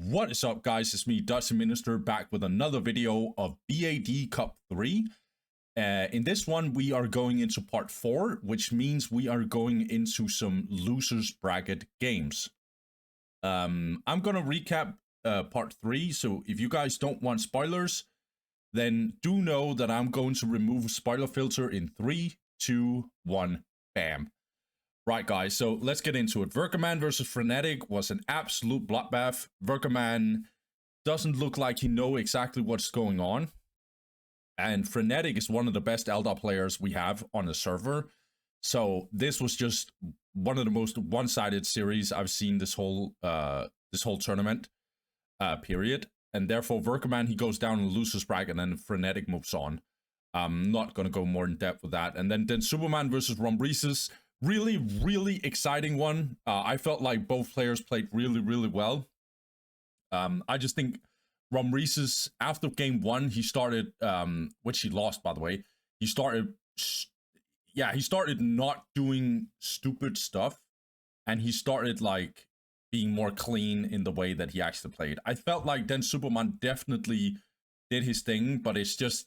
What is up, guys? It's me, Dutch Minister, back with another video of BAD Cup 3. In this one, we are going into part 4, which means we are going into some losers bracket games. I'm gonna recap part 3, so if you guys don't want spoilers, then do know that I'm going to remove spoiler filter in 3, 2, 1, bam. Right, guys, so let's get into it. Warden versus Frenetic was an absolute bloodbath. Warden doesn't look like he knows exactly what's going on. And Frenetic is one of the best Eldar players we have on the server. So this was just one of the most one-sided series I've seen this whole tournament period. And therefore, Warden, he goes down in the losers bracket and then Frenetic moves on. I'm not going to go more in depth with that. And then Superman versus Rombrises. Really exciting one. I felt like both players played really well. I just think Rombrises, after game 1, he started, which he lost, by the way, he started not doing stupid stuff, and he started like being more clean in the way that he actually played. I felt like then Superman definitely did his thing, but it's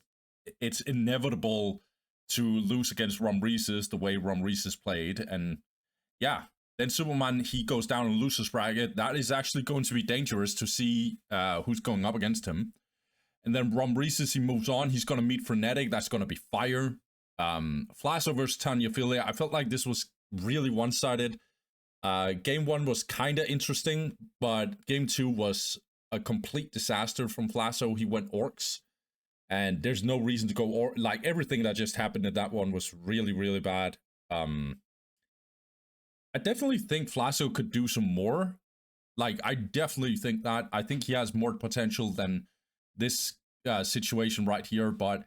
inevitable to lose against Rombrises the way Rombrises played. And yeah, then Superman, he goes down in losers bracket. That is actually going to be dangerous to see who's going up against him. And then Rombrises, he moves on. He's going to meet Frenetic. That's going to be fire. Flazzo versus Tanya. I felt like this was really one-sided. Game 1 was kind of interesting, but game 2 was a complete disaster from Flazzo. He went orcs. And there's no reason to go, or like everything that just happened in that one was really bad. I definitely think Flazzo could do some more. Like, I definitely think that. I think he has more potential than this situation right here. But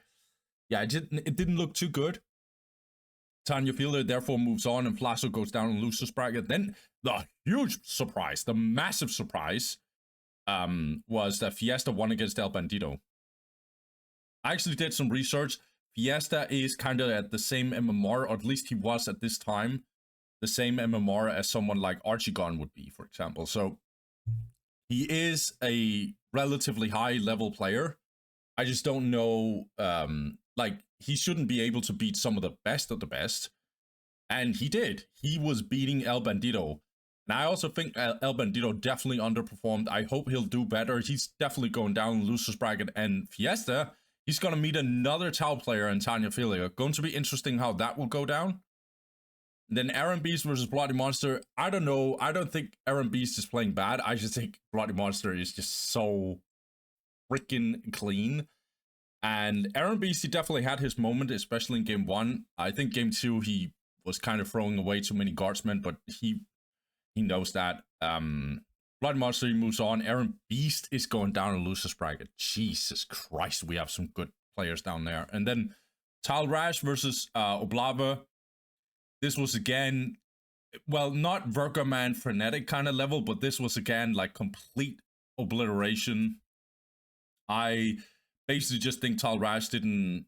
yeah, it didn't look too good. Tanya therefore moves on, and Flazzo goes down in losers bracket. Then the huge surprise, the massive surprise, was that Fiesta won against El-bandido. I actually did some research. Fiesta is kind of at the same MMR, or at least he was at this time, the same MMR as someone like Archigon would be, for example. So he is a relatively high level player. I just don't know, like, he shouldn't be able to beat some of the best. And he did. He was beating El-bandido. And I also think El-bandido definitely underperformed. I hope he'll do better. He's definitely going down in losers bracket. And Fiesta, he's going to meet another Tau player in Tanya. Going to be interesting how that will go down. And then Erenbeast versus Bloody Monster. I don't know. I don't think Erenbeast is playing bad. I just think Bloody Monster is just so freaking clean. And Erenbeast, he definitely had his moment, especially in game 1. I think game 2, he was kind of throwing away too many guardsmen, but he knows that. Blood Monster, he moves on. Erenbeast is going down in losers bracket. Jesus Christ, we have some good players down there. And then Talrash versus Oblava. This was again, well, not Warden Frenetic kind of level, but this was again like complete obliteration. I basically just think Talrash didn't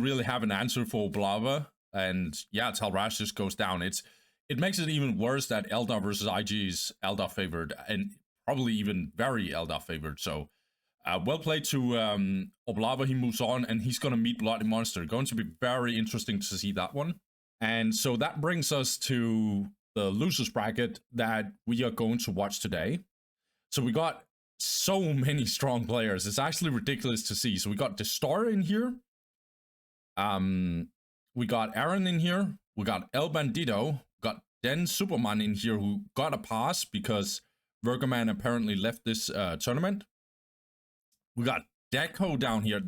really have an answer for Oblava. And yeah, Talrash just goes down. It makes it even worse that Eldar versus IG is Eldar favored, and probably even very Eldar favored. So, well played to Oblava. He moves on, and he's going to meet Bloody Monster. Going to be very interesting to see that one. And so that brings us to the losers bracket that we are going to watch today. So we got so many strong players. It's actually ridiculous to see. So we got Destar in here. We got Aaron in here. We got El-bandido. Got Den Superman in here, who got a pass because Warden apparently left this tournament. We got Deco down here.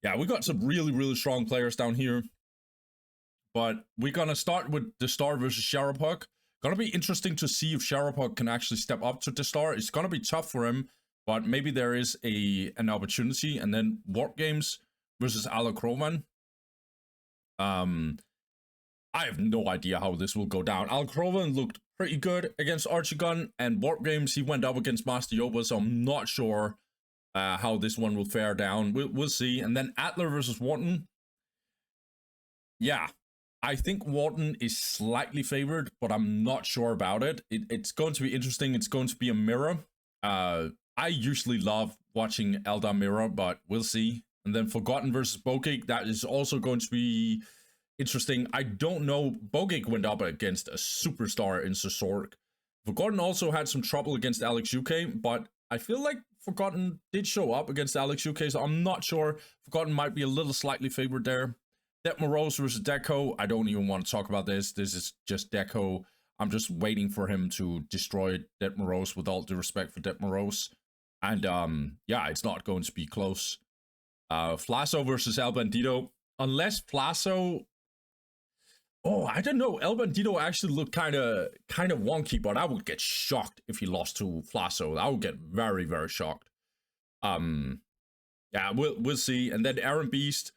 Yeah, we got some really strong players down here. But we're gonna start with Destar versus CherePok. Gonna be interesting to see if CherePok can actually step up to Destar. It's gonna be tough for him, but maybe there is an opportunity. And then Warpgames versus Alacrovan. I have no idea how this will go down. Alacrovan looked pretty good against Archigon, and Warpgames, he went up against Master Yoba, so I'm not sure how this one will fare down. We'll see. And then Atla versus Warden. Yeah, I think Warden is slightly favored, but I'm not sure about it. It's going to be interesting. It's going to be a mirror. I usually love watching Eldar Mirror, but we'll see. And then Forgotten versus Bogik, that is also going to be interesting. I don't know. Bogik went up against a superstar in Sork. Forgotten also had some trouble against Alex UK, but I feel like Forgotten did show up against Alex UK, so I'm not sure. Forgotten might be a little slightly favored there. Det Morose versus Deco. I don't even want to talk about this. This is just Deco. I'm just waiting for him to destroy Det Morose, with all due respect for Det Morose. And yeah, it's not going to be close. Flazzo versus El-bandido. Unless Flazzo... Oh, I don't know. El-bandido actually looked kind of wonky, but I would get shocked if he lost to Flazzo. I would get very, very shocked. Yeah, we'll see. And then Erenbeast,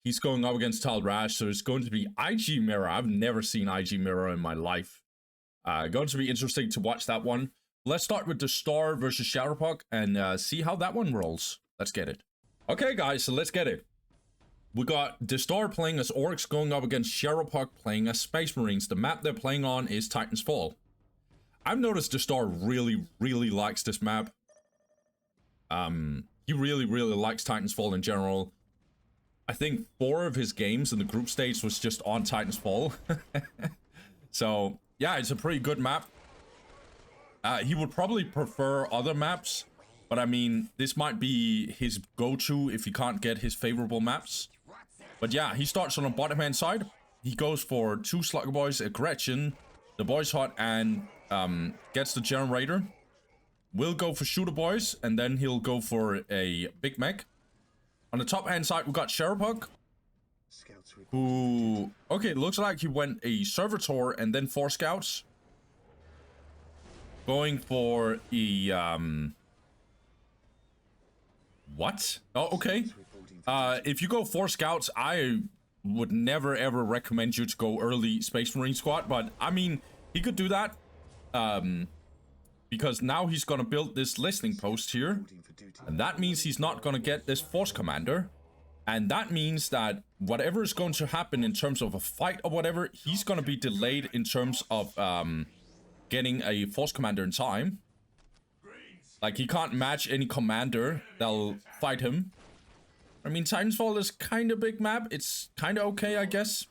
he's going up against Talrash, so it's going to be IG Mirror. I've never seen IG Mirror in my life. Going to be interesting to watch that one. Let's start with Destar versus CherePok and see how that one rolls. Let's get it. Okay, guys, so let's get it. We got Destar playing as Orcs going up against CherePok playing as Space Marines. The map they're playing on is Titan's Fall. I've noticed Destar really, really likes this map. He really, really likes Titan's Fall in general. I think 4 of his games in the group stage was just on Titan's Fall. So, yeah, it's a pretty good map. He would probably prefer other maps, but I mean, this might be his go-to if he can't get his favorable maps. But yeah, he starts on the bottom-hand side. He goes for 2 Slugger Boys, a Gretchen, the Boys Hut, and gets the Generator. Will go for Shooter Boys, and then he'll go for a Big Mech. On the top-hand side, we got CherePok, who... Okay, looks like he went a Servitor and then 4 Scouts. Going for a, What? Oh, okay. If you go 4 Scouts, I would never ever recommend you to go early Space Marine squad, but I mean, he could do that. Because now he's gonna build this listening post here. And that means he's not gonna get this Force Commander. And that means that whatever is going to happen in terms of a fight or whatever, he's gonna be delayed in terms of, getting a Force Commander in time. Like, he can't match any commander that'll fight him. I mean, Titan's Fall is kind of big map. It's kind of okay, I guess.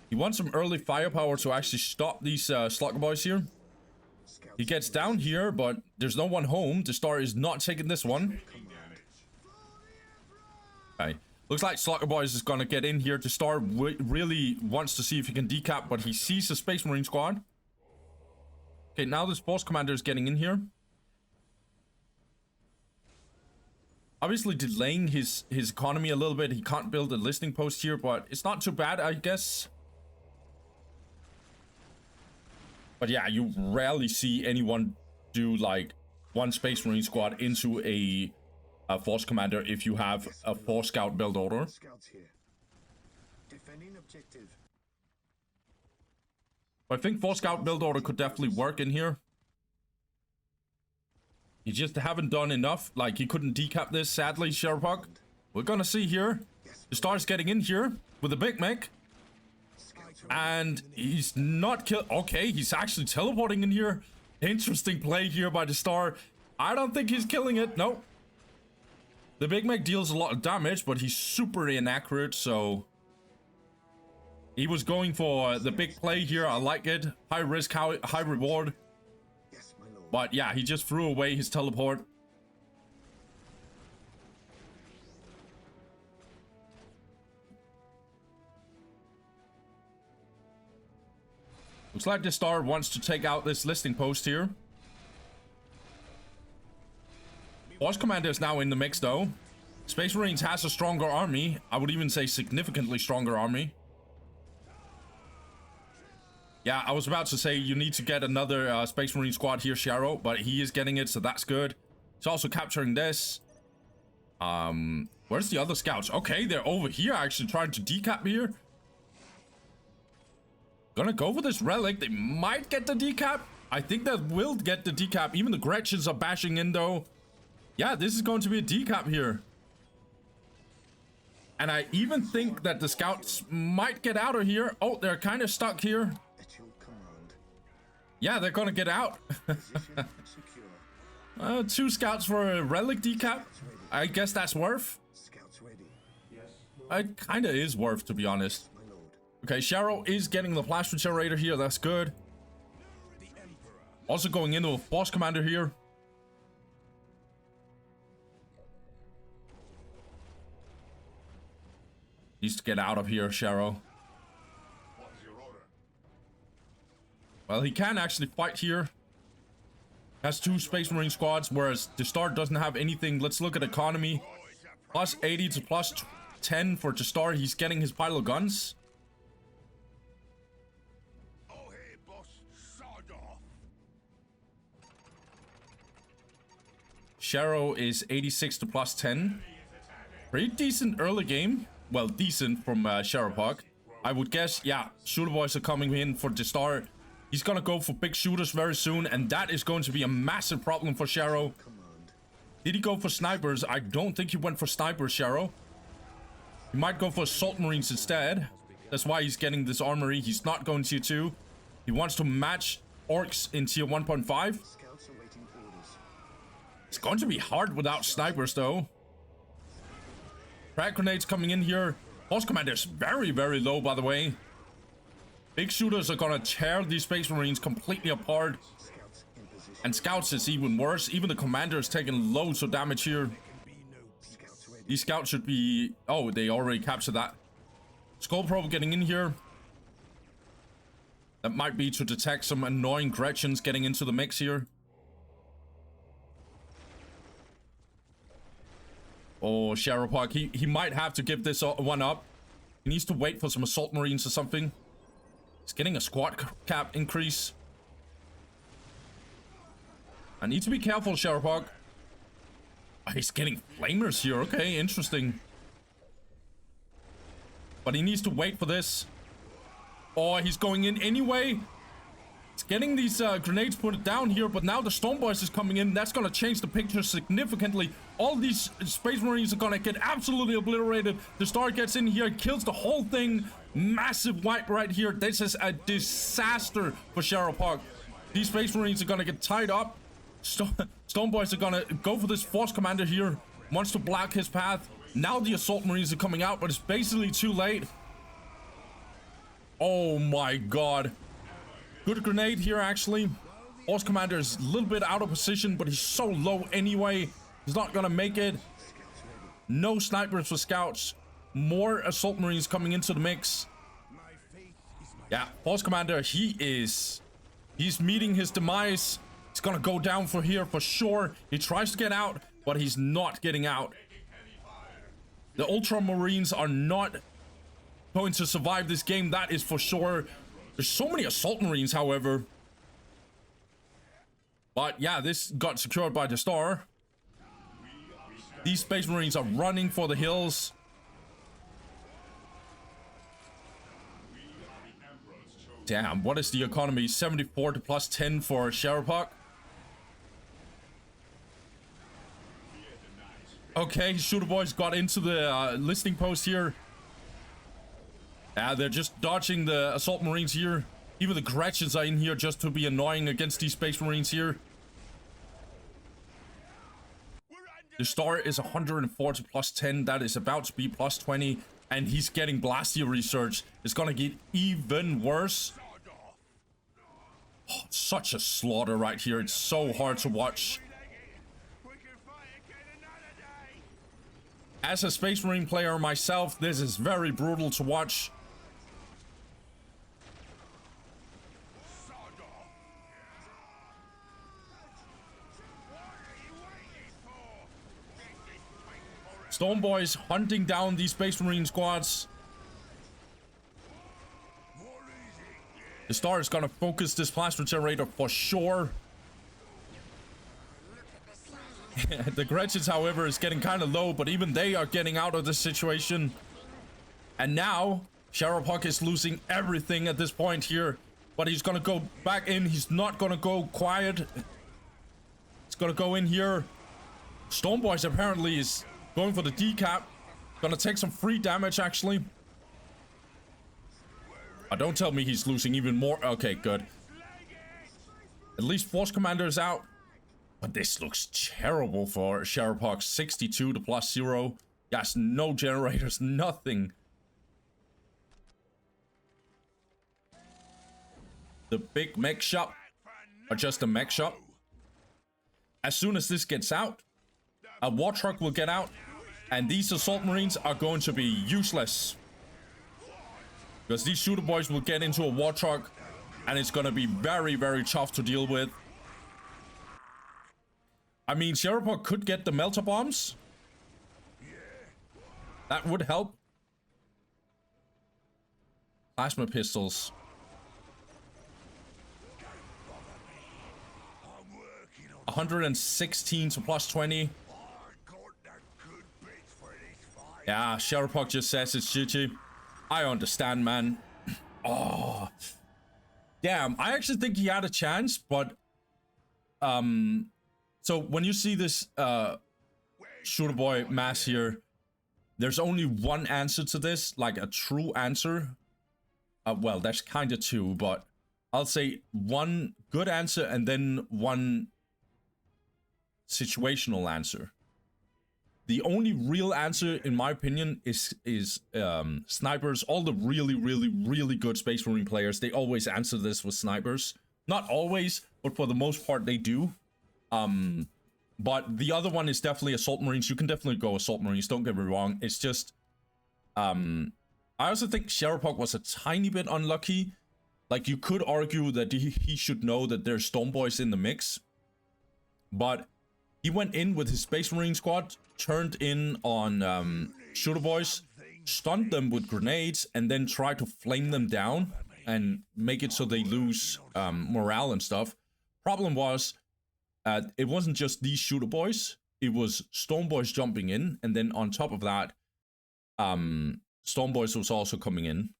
He wants some early firepower to actually stop these Slugger Boys here. He gets down here, but there's no one home. Destar is not taking this one. Okay. Looks like Slugger Boys is gonna get in here. Destar really wants to see if he can decap, but he sees the Space Marine squad. Okay, now this Force Commander is getting in here. Obviously delaying his economy a little bit. He can't build a listening post here, but it's not too bad, I guess. But yeah, you rarely see anyone do like 1 Space Marine squad into a Force Commander if you have a 4 Scout build order. I think 4 Scout build order could definitely work in here. You just haven't done enough. Like, he couldn't decap this, sadly, CherePok. We're gonna see here. Destar's getting in here with a Big Mech. And he's not kill. Okay, he's actually teleporting in here. Interesting play here by Destar. I don't think he's killing it. Nope. The Big Mech deals a lot of damage, but he's super inaccurate, so... He was going for the big play here. I like it. High risk, high reward. But yeah, he just threw away his teleport. Looks like Destar wants to take out this listing post here. Force Commander is now in the mix though. Space Marines has a stronger army. I would even say significantly stronger army. Yeah, I was about to say you need to get another Space Marine squad here, Sharo, but he is getting it, so that's good. He's also capturing this. Where's the other scouts? Okay, they're over here actually trying to decap here. Gonna go for this relic. They might get the decap. I think they will get the decap. Even the Gretchens are bashing in though. Yeah, this is going to be a decap here. And I even think that the scouts might get out of here. Oh, they're kind of stuck here. Yeah, they're gonna get out. 2 scouts for a relic decap. I guess that's worth. It kinda is worth, to be honest. Okay, Sharo is getting the plasma generator here. That's good. Also going into a boss commander here. Needs to get out of here, Sharo. Well, he can actually fight here. Has 2 Space Marine squads, whereas Destar doesn't have anything. Let's look at economy. Plus 80 to plus 10 for Destar. He's getting his pile of guns. Sharo is 86 to plus 10. Pretty decent early game. Well, decent from CherePok. I would guess, yeah, shooter boys are coming in for Destar. He's gonna go for big shooters very soon, and that is going to be a massive problem for Sharo. Did he go for snipers? I don't think he went for snipers, Sharo. He might go for assault marines instead. That's why he's getting this armory. He's not going tier 2. He wants to match orcs in tier 1.5. It's going to be hard without snipers, though. Frag grenades coming in here. Boss commander is very, very low, by the way. Big shooters are gonna tear these Space Marines completely apart. And scouts is even worse. Even the commander is taking loads of damage here. These scouts should be... Oh, they already captured that. Skull Probe getting in here. That might be to detect some annoying Gretchens getting into the mix here. Oh, CherePok, he might have to give this one up. He needs to wait for some assault marines or something. He's getting a squad cap increase. I need to be careful, CherePok. Oh, he's getting flamers here. Okay, interesting. But he needs to wait for this. Oh, he's going in anyway. He's getting these grenades put down here, but now the Storm Boys is coming in. That's going to change the picture significantly. All these Space Marines are going to get absolutely obliterated. The Star gets in here, kills the whole thing. Massive wipe right here. This is a disaster for CherePok. These Space Marines are going to get tied up. Storm Boys are going to go for this Force Commander here. Wants to block his path. Now the Assault Marines are coming out, but it's basically too late. Oh my god. Good grenade here, actually. Force Commander is a little bit out of position, but he's so low anyway. He's not gonna make it. No snipers for scouts. More Assault Marines coming into the mix. Yeah, Force Commander, he's meeting his demise. He's gonna go down for here for sure. He tries to get out, but he's not getting out. The Ultramarines are not going to survive this game, that is for sure. There's so many Assault Marines, however. But yeah, this got secured by Destar. These Space Marines are running for the hills. Damn, what is the economy? 74 to plus 10 for CherePok. Okay, Shooter Boys got into the listening post here. They're just dodging the Assault Marines here. Even the Gretchens are in here just to be annoying against these Space Marines here. The Star is 104 to plus 10. That is about to be plus 20. And he's getting Blastia Research. It's gonna get even worse. Oh, such a slaughter right here. It's so hard to watch. As a Space Marine player myself, this is very brutal to watch. Storm Boys hunting down these Space Marine squads. The Star is gonna focus this plasma generator for sure. The Gretchens, however, is getting kind of low, but even they are getting out of this situation. And now, CherePok is losing everything at this point here. But he's gonna go back in. He's not gonna go quiet. He's gonna go in here. Storm Boys apparently is going for the decap. Gonna take some free damage, actually. Don't tell me he's losing even more. Okay, good. At least Force Commander is out. But this looks terrible for CherePok. 62 to +0. Yes, no generators, nothing. The big mech shop, or just a mech shop. As soon as this gets out, a war truck will get out, and these assault marines are going to be useless. Because these shooter boys will get into a war truck, and it's going to be very, very tough to deal with. I mean, CherePok could get the melter bombs. That would help. Plasma pistols. 116 to +20. Yeah, CherePok just says it's GG. I understand, man. Oh. Damn, I actually think he had a chance, but... So, when you see this shooter boy mass here, there's only one answer to this, like a true answer. Well, that's kind of two, but I'll say one good answer and then one situational answer. The only real answer, in my opinion, is snipers. All the really good Space Marine players, they always answer this with snipers. Not always, but for the most part, they do. But the other one is definitely Assault Marines. You can definitely go Assault Marines, don't get me wrong. It's just, I also think CherePok was a tiny bit unlucky. Like, you could argue that he should know that there's Storm Boys in the mix. But he went in with his Space Marine squad, turned in on shooter boys, stunned them with grenades, and then tried to flame them down and make it so they lose morale and stuff. Problem was, it wasn't just these shooter boys, it was Storm Boys jumping in, and then on top of that, Storm Boys was also coming in.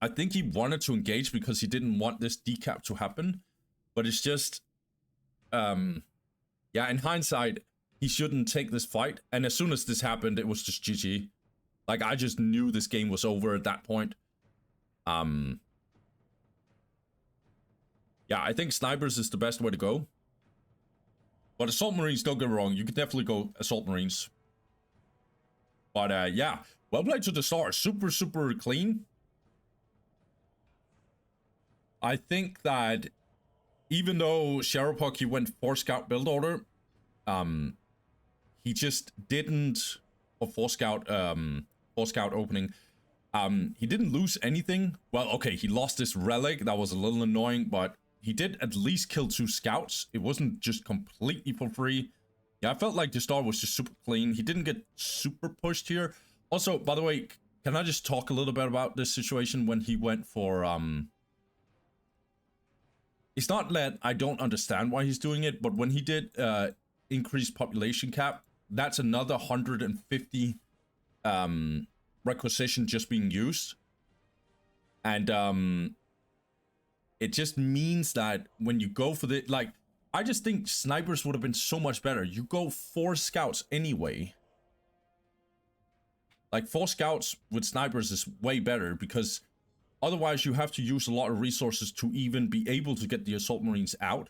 I think he wanted to engage because he didn't want this decap to happen, but it's just, yeah, in hindsight, he shouldn't take this fight, and as soon as this happened, it was just GG. Like, I just knew this game was over at that point. Yeah, I think snipers is the best way to go. But Assault Marines, don't get me wrong, you could definitely go Assault Marines. But yeah, well played to Destar. Super clean. I think that even though CherePok, he went 4 scout build order, he just didn't, or 4 scout opening, he didn't lose anything. Well, okay, he lost this relic, that was a little annoying, but he did at least kill 2 scouts. It wasn't just completely for free. Yeah, I felt like Destar was just super clean. He didn't get super pushed here. Also, by the way, can I just talk a little bit about this situation when he went for, it's not that I don't understand why he's doing it, but when he did increased population cap, that's another 150 requisition just being used. And it just means that when you go for the, like, I just think snipers would have been so much better. You go 4 scouts anyway. Like, 4 scouts with snipers is way better because otherwise you have to use a lot of resources to even be able to get the Assault Marines out.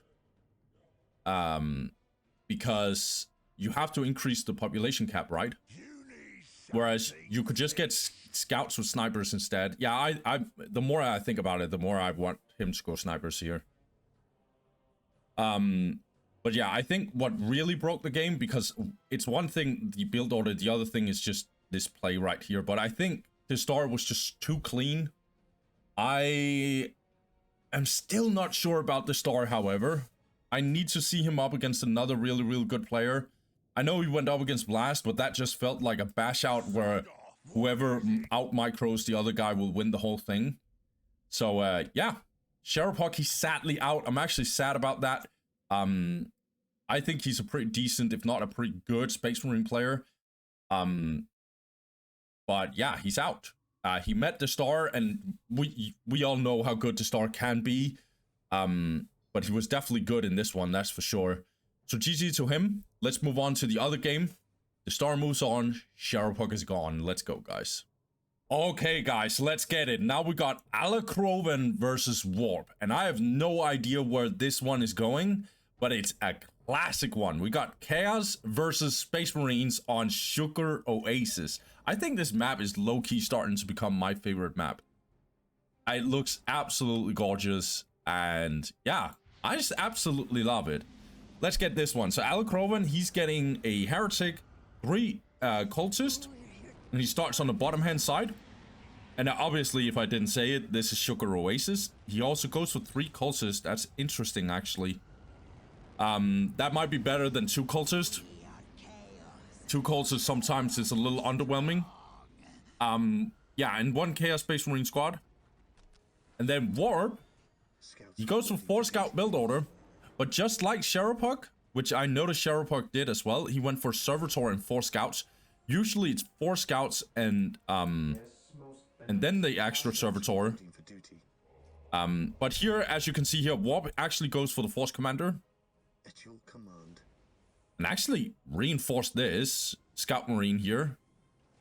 Because you have to increase the population cap, right? Whereas you could just get scouts with snipers instead. Yeah, the more I think about it, the more I want him to go snipers here. But yeah, I think what really broke the game, because it's one thing, the build order, the other thing is just this play right here. But I think Destar was just too clean. I am still not sure about Destar, however. I need to see him up against another really good player. I know he went up against Blast, but that just felt like a bash out where whoever out micros the other guy will win the whole thing. So yeah, CherePok, he's sadly out. I'm actually sad about that. I think he's a pretty decent, if not a pretty good Space Marine player. But yeah, he's out. He met Destar, and we all know how good Destar can be. But he was definitely good in this one, that's for sure. So GG to him. Let's move on to the other game. Destar moves on. CherePok is gone. Let's go, guys. Okay, guys, let's get it. Now we got Alacrovan versus Warp. And I have no idea where this one is going, but it's a classic one. We got Chaos versus Space Marines on Sugar Oasis. I think this map is low-key starting to become my favorite map. It looks absolutely gorgeous. And yeah, I just absolutely love it. Let's get this one. So Alacrovan, he's getting a Heretic, 3 Cultist. And he starts on the bottom hand side. And now obviously, if I didn't say it, this is Sugar Oasis. He also goes for 3 Cultists. That's interesting, actually. That might be better than 2 Cultists. 2 Cultists sometimes is a little underwhelming. Yeah, and 1 Chaos Space Marine squad. And then Warp, he goes for 4 Scout build order. But just like CherePok, which I noticed CherePok did as well, he went for Servitor and 4 Scouts. Usually it's 4 Scouts and then the extra Servitor. But here, as you can see here, Warp actually goes for the Force Commander. And actually reinforce this Scout Marine here.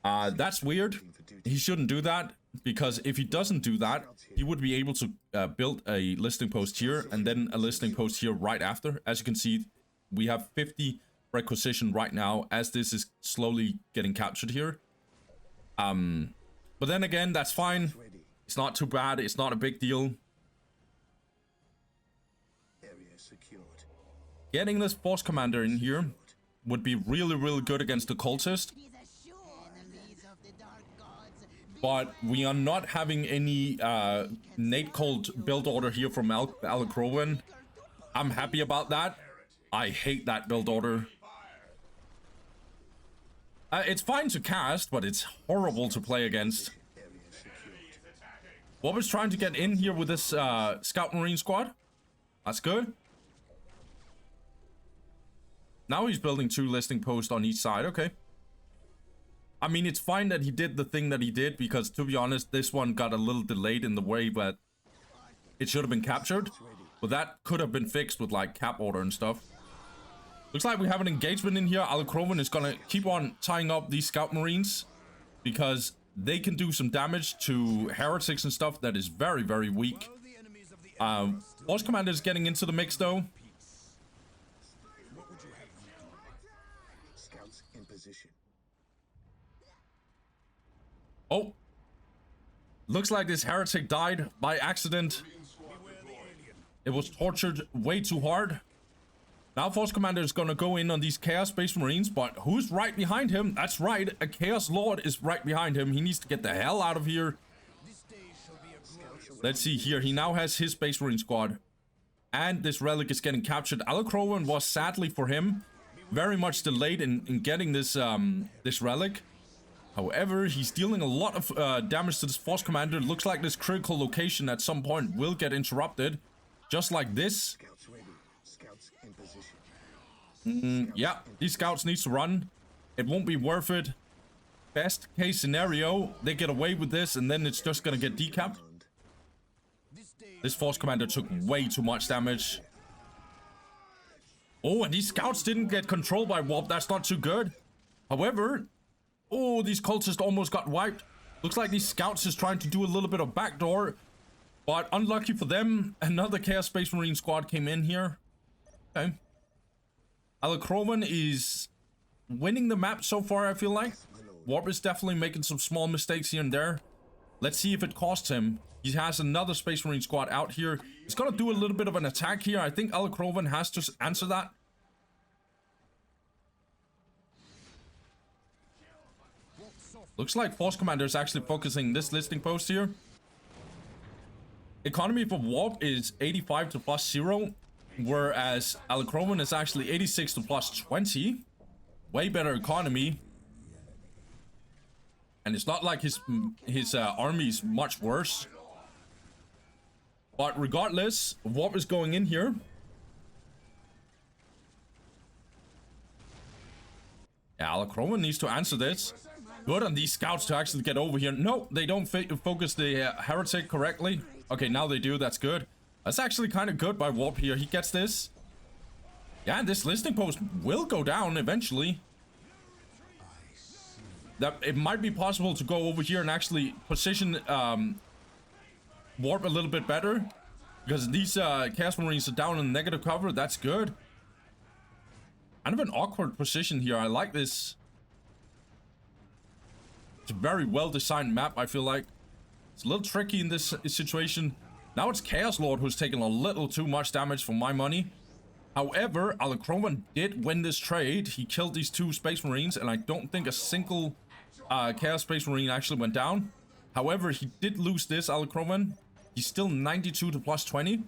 That's weird. He shouldn't do that, because if he doesn't do that, he would be able to build a listing post here and then a listing post here right after. As you can see, we have 50 requisition right now as this is slowly getting captured here. But then again, that's fine. It's not too bad. It's not a big deal. Getting this Force Commander in here would be really, really good against the Cultist. But we are not having any Nate Cold build order here from Alacrovan. I'm happy about that. I hate that build order. It's fine to cast, but it's horrible to play against. What was trying to get in here with this Scout Marine squad? That's good. Now he's building 2 listing posts on each side. Okay. I mean, it's fine that he did the thing that he did, because to be honest, this one got a little delayed in the way that it should have been captured. But that could have been fixed with like cap order and stuff. Looks like we have an engagement in here. Alacrovan is gonna keep on tying up these Scout Marines, because they can do some damage to Heretics and stuff that is very, very weak. Force Commander is getting into the mix though. Oh, looks like this Heretic died by accident. It was tortured way too hard. Now Force Commander is gonna go in on these Chaos Space Marines, but who's right behind him? That's right, a Chaos Lord is right behind him. He needs to get the hell out of here. Let's see here, he now has his Space Marine squad. And this relic is getting captured. Alacrovan was, sadly for him, very much delayed in getting this this relic. However, he's dealing a lot of damage to this Force Commander. Looks like this critical location at some point will get interrupted. Just like this. Yeah, these scouts need to run. It won't be worth it. Best case scenario, they get away with this and then it's just gonna get decapped. This Force Commander took way too much damage. Oh, and these scouts didn't get controlled by Warp. That's not too good. However, oh, these cultists almost got wiped. Looks like these scouts is trying to do a little bit of backdoor. But unlucky for them, another Chaos Space Marine squad came in here. Okay. Alacrovan is winning the map so far, I feel like. Warp is definitely making some small mistakes here and there. Let's see if it costs him. He has another Space Marine squad out here. He's gonna do a little bit of an attack here. I think Alacrovan has to answer that. Looks like Force Commander is actually focusing this listing post here. Economy for Warp is 85 to +0, whereas Alacrovan is actually 86 to +20. Way better economy. And it's not like his army is much worse. But regardless, Warp is going in here. Yeah, Alacrovan needs to answer this. Good on these scouts to actually get over here. No, they don't focus the Heretic correctly. Okay, now they do. That's good. That's actually kind of good by Warp here. He gets this. Yeah, this listing post will go down eventually. that it might be possible to go over here and actually position Warp a little bit better. Because these Chaos Marines are down in negative cover. That's good. Kind of an awkward position here. I like this. It's a very well-designed map, I feel like. It's a little tricky in this situation. Now it's Chaos Lord who's taking a little too much damage for my money. However, Alacrovan did win this trade. He killed these 2 Space Marines, and I don't think a single Chaos Space Marine actually went down. However, he did lose this, Alacrovan. He's still 92 to plus 20.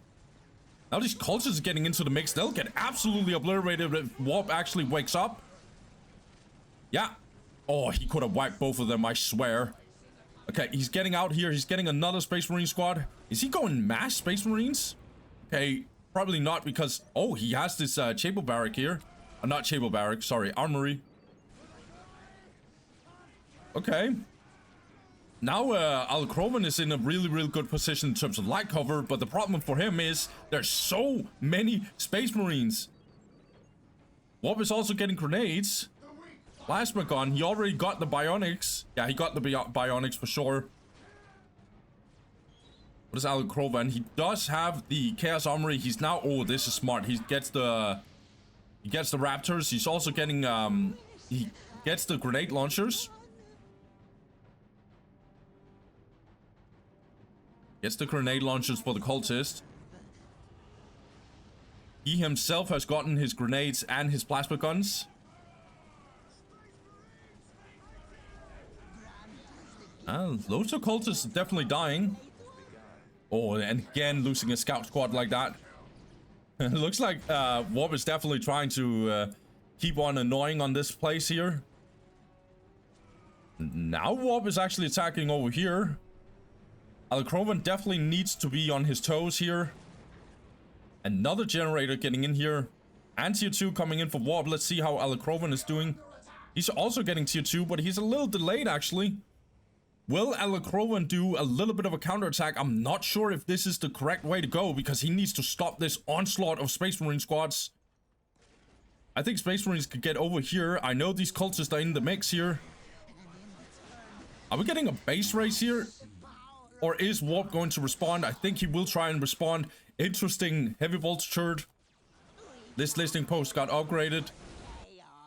Now these cultists are getting into the mix. They'll get absolutely obliterated if Warp actually wakes up. Yeah. Oh, he could have wiped both of them, I swear. Okay, he's getting out here. He's getting another Space Marine squad. Is he going mass Space Marines? Okay, probably not because... Oh, he has this Chapel Barrack here. Not Chapel Barrack, sorry, Armory. Okay. Now, Alacrovan is in a really good position in terms of light cover, but the problem for him is there's so many Space Marines. Warp is also getting grenades. Plasma gun, he already got the bionics. Yeah, he got the bionics for sure. What is Alacrovan? He does have the Chaos Armory. He's now... Oh, this is smart. He gets the Raptors. He's also getting... He gets the grenade launchers. Gets the grenade launchers for the cultist. He himself has gotten his grenades and his plasma guns. Loads of cultists are definitely dying. Oh, and again, losing a scout squad like that. It looks like Warp is definitely trying to keep on annoying on this place here. Now Warp is actually attacking over here. Alacrovan definitely needs to be on his toes here. Another generator getting in here. And tier 2 coming in for Warp. Let's see how Alacrovan is doing. He's also getting tier 2, but he's a little delayed actually. Will Alacrovan do a little bit of a counterattack? I'm not sure if this is the correct way to go because he needs to stop this onslaught of Space Marine squads. I think Space Marines could get over here. I know these cultists are in the mix here. Are we getting a base race here? Or is Warp going to respond? I think he will try and respond. Interesting heavy voltage turret. This listing post got upgraded.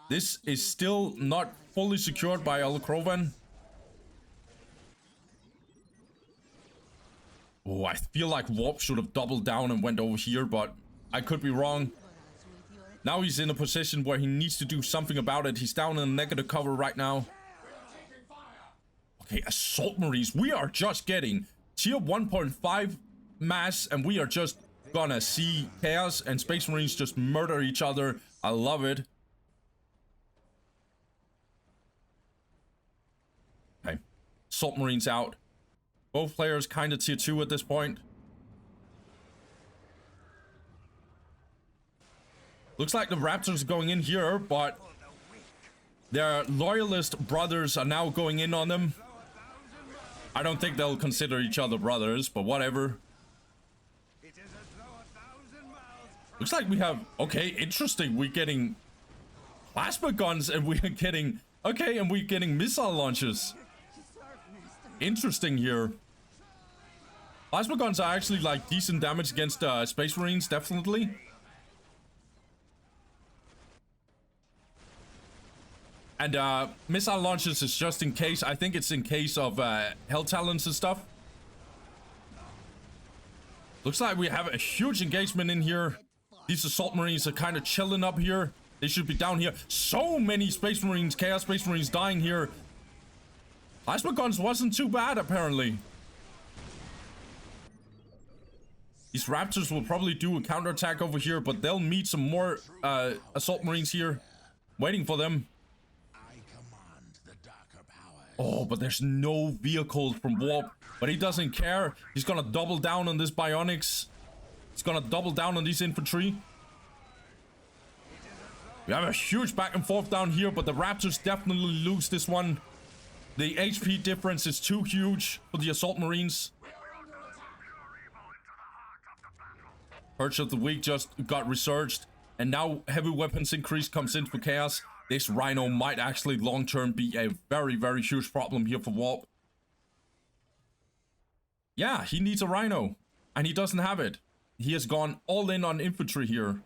This is still not fully secured by Alacrovan. Oh, I feel like Warp should have doubled down and went over here, but I could be wrong. Now he's in a position where he needs to do something about it. He's down in negative cover right now. Okay, Assault Marines. We are just getting tier 1.5 mass, and we are just gonna see Chaos and Space Marines just murder each other. I love it. Okay, Assault Marines out. Both players kind of tier 2 at this point. Looks like the Raptors are going in here, but their loyalist brothers are now going in on them. I don't think they'll consider each other brothers, but whatever. Looks like we have... Okay, interesting. We're getting plasma guns and we're getting... Okay, and we're getting missile launchers. Interesting here. Plasma guns are actually like decent damage against Space Marines, definitely. And missile launchers is just in case. I think it's in case of Hell Talons and stuff. Looks like we have a huge engagement in here. These Assault Marines are kind of chilling up here. They should be down here. So many Space Marines, Chaos Space Marines dying here. Plasma guns wasn't too bad, apparently. These Raptors will probably do a counterattack over here, but they'll meet some more Assault Marines here. Waiting for them. Oh, but there's no vehicles from Warp. But he doesn't care. He's gonna double down on this bionics. He's gonna double down on these infantry. We have a huge back and forth down here, but the Raptors definitely lose this one. The HP difference is too huge for the Assault Marines. Purge of the Week just got resurged. And now heavy weapons increase comes in for Chaos. This Rhino might actually long-term be a very, very huge problem here for Warp. Yeah, he needs a Rhino, and he doesn't have it. He has gone all in on infantry here.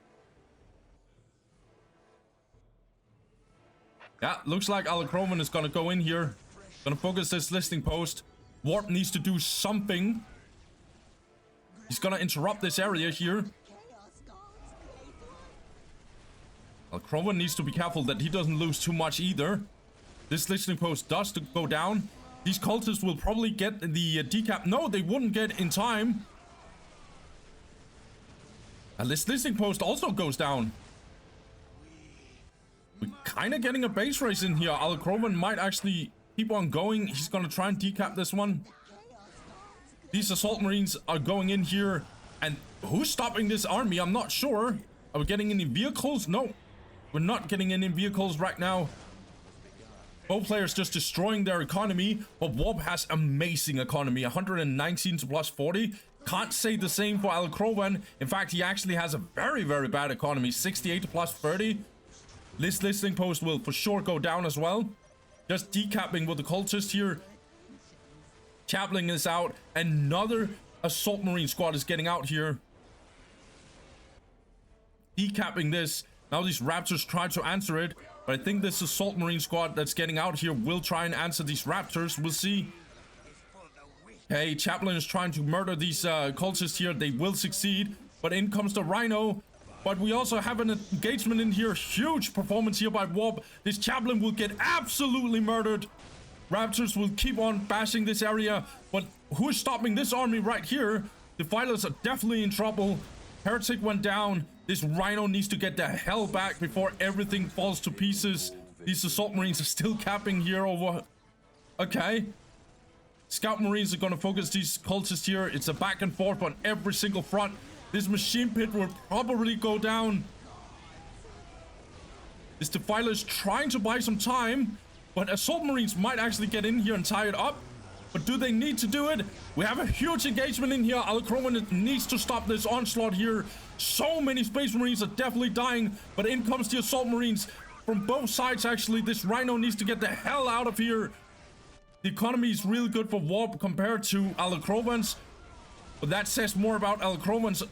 Yeah, looks like Alacrovan is gonna go in here. Gonna focus this listing post. Warp needs to do something. He's gonna interrupt this area here. Alacrovan needs to be careful that he doesn't lose too much either. This listening post does go down. These cultists will probably get the decap. No, they wouldn't get in time. And this listening post also goes down. We're kind of getting a base race in here. Alacrovan might actually keep on going. He's going to try and decap this one. These assault marines are going in here. And who's stopping this army? I'm not sure. Are we getting any vehicles? No. We're not getting any vehicles right now. Both players just destroying their economy. But Warp has amazing economy. 119 to plus 40. Can't say the same for Alacrovan. In fact, he actually has a very, very bad economy. 68 to plus 30. This listening post will for sure go down as well. Just decapping with the cultist here. Chaplain is out. Another assault marine squad is getting out here. Decapping this. Now these raptors try to answer it. But I think this assault marine squad that's getting out here will try and answer these raptors. We'll see. Okay, Chaplain is trying to murder these cultists here. They will succeed. But in comes the Rhino. But we also have an engagement in here. Huge performance here by Warp. This Chaplain will get absolutely murdered. Raptors will keep on bashing this area. But who's stopping this army right here? The Defilers are definitely in trouble. Heretic went down. This Rhino needs to get the hell back before everything falls to pieces. These assault marines are still capping here over. Okay. Scout marines are going to focus these cultists here. It's a back and forth on every single front. This machine pit will probably go down. This Defiler is trying to buy some time. But assault marines might actually get in here and tie it up. But do they need to do it? We have a huge engagement in here. Alacrovan needs to stop this onslaught here. So many space marines are definitely dying. But in comes the assault marines from both sides actually. This Rhino needs to get the hell out of here. The economy is really good for Warp compared to Alacrovan's. But that says more about Alacrovan's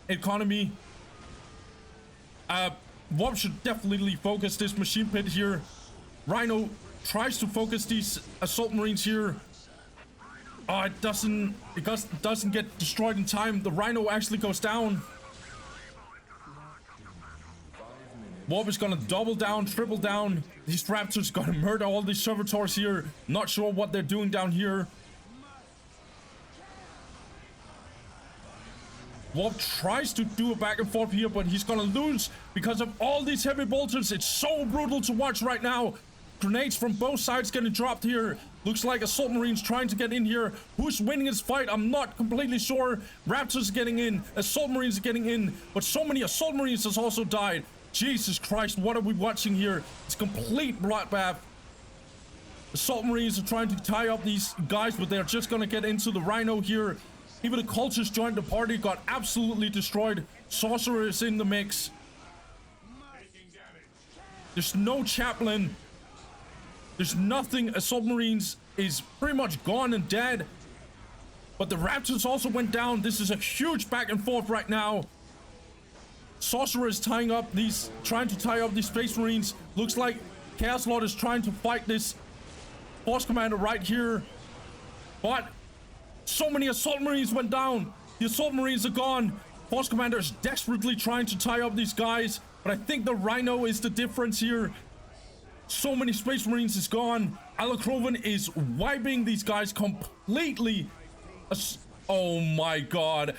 economy. Warp should definitely focus this machine pit here. Rhino tries to focus these assault marines here. Oh, it doesn't get destroyed in time. The Rhino actually goes down. Warp is gonna double down, triple down. These raptors gonna murder all these servitors here. Not sure what they're doing down here. Warp tries to do a back and forth here, but he's gonna lose because of all these heavy bolters. It's so brutal to watch right now. Grenades from both sides getting dropped here. Looks like assault marines trying to get in here. Who's winning this fight? I'm not completely sure. Raptors getting in. Assault marines are getting in. But so many assault marines has also died. Jesus Christ, what are we watching here? It's complete bloodbath. Assault marines are trying to tie up these guys, but they're just gonna get into the Rhino here. Even the cultists joined the party, got absolutely destroyed. Sorcerer is in the mix. There's no chaplain. There's nothing. Assault marines is pretty much gone and dead. But the raptors also went down. This is a huge back and forth right now. Sorcerer is trying to tie up these space marines. Looks like Chaos Lord is trying to fight this force commander right here. But so many assault marines went down. The assault marines are gone. Force commander is desperately trying to tie up these guys. But I think the Rhino is the difference here. So many space marines is gone. Alacrovan is wiping these guys completely. Oh my god.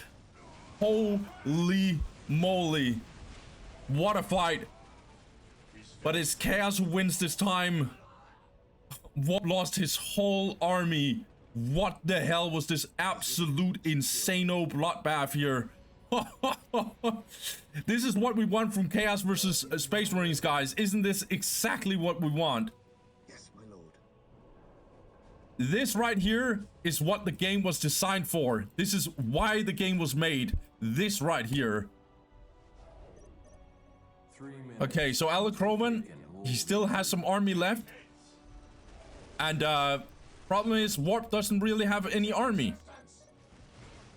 Holy moly. What a fight. But it's Chaos who wins this time. Warp lost his whole army. What the hell was this absolute insano bloodbath here? This is what we want from Chaos versus Space Marines, guys. Isn't this exactly what we want? Yes, my lord. This right here is what the game was designed for. This is why the game was made. This right here. Okay, so Alacrovan He still has some army left. And problem is, Warp doesn't really have any army.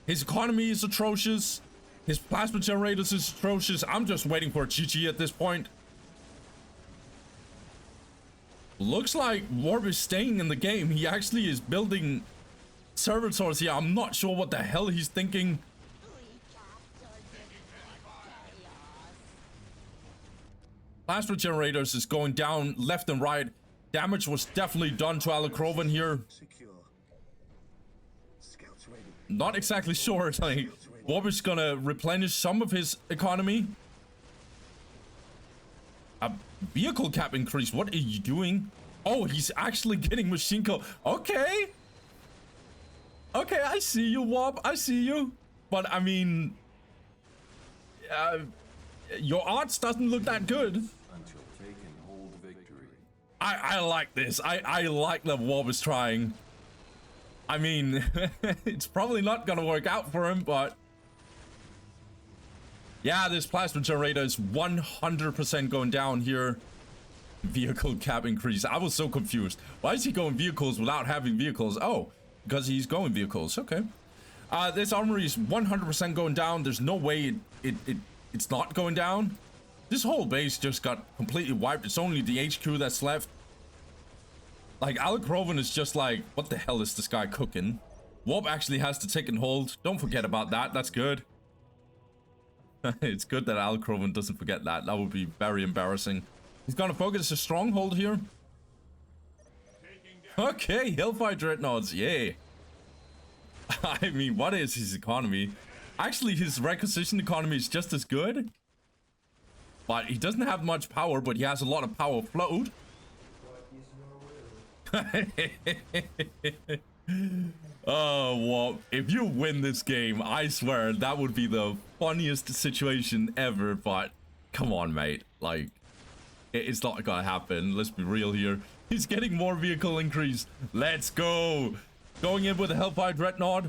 His economy is atrocious. His plasma generators is atrocious. I'm just waiting for a GG at this point. Looks like Warp is staying in the game. He actually is building servitors here. I'm not sure what the hell he's thinking. Plasma generators is going down left and right. Damage was definitely done to Alacrovan here. Not exactly sure. Like, Warp is gonna replenish some of his economy. A vehicle cap increase. What are you doing? Oh, he's actually getting machine gun. Okay. Okay, I see you, Warp. I see you. But I mean, your odds doesn't look that good. Until they can hold victory. I like this. I like that Warp is trying. I mean, it's probably not gonna work out for him, but yeah, this plasma generator is 100% going down here. Vehicle cap increase. I was so confused. Why is he going vehicles without having vehicles? Oh, because he's going vehicles. Okay. This armory is 100% going down. There's no way it's not going down. This whole base just got completely wiped. It's only the HQ that's left. Like, Alacrovan is just like, what the hell is this guy cooking? Warp actually has to take and hold. Don't forget about that. That's good. It's good that Alacrovan doesn't forget that. That would be very embarrassing. He's gonna focus a stronghold here. Okay, Hellfire Dreadnoughts, yay. I mean, what is his economy? Actually, his requisition economy is just as good. But he doesn't have much power, but he has a lot of power float. Oh, well, if you win this game, I swear that would be the funniest situation ever. But come on, mate, like, it's not gonna happen. Let's be real here. He's getting more vehicle increase. Let's go. Going in with a Hellfire Dreadnought.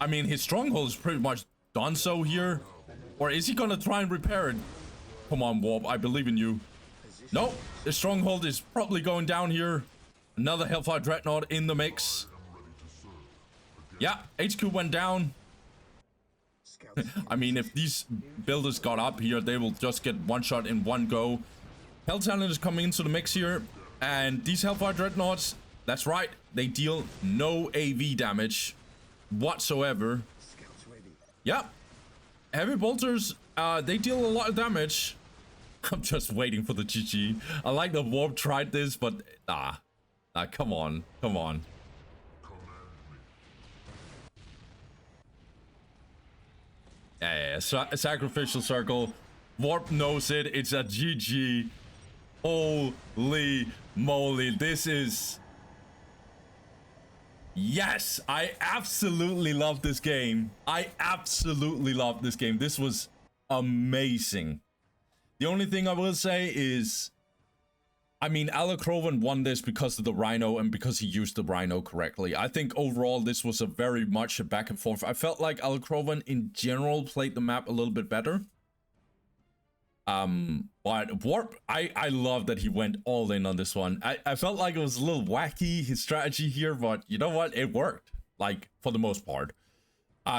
I mean, his stronghold is pretty much done so here. Or is he gonna try and repair it? Come on, Warp, I believe in you. Nope, the stronghold is probably going down here. Another Hellfire Dreadnought in the mix. Yeah, HQ went down. I mean, if these builders got up here, they will just get one shot in one go. Hell Talon is coming into the mix here. And these Hellfire Dreadnoughts, that's right, they deal no AV damage whatsoever. Yep. Heavy bolters, they deal a lot of damage. I'm just waiting for the GG. I like that Warp tried this, but come on, come on. Yeah, sacrificial circle. Warp knows it. It's a GG. Holy moly, this is... Yes, I absolutely love this game. I absolutely love this game. This was amazing. The only thing I will say is, I mean, Alacrovan won this because of the Rhino and because he used the Rhino correctly. I think overall this was a very much a back and forth. I felt like Alacrovan in general played the map a little bit better. But Warp, I love that he went all in on this one. I felt like it was a little wacky, his strategy here, but you know what? It worked, like, for the most part.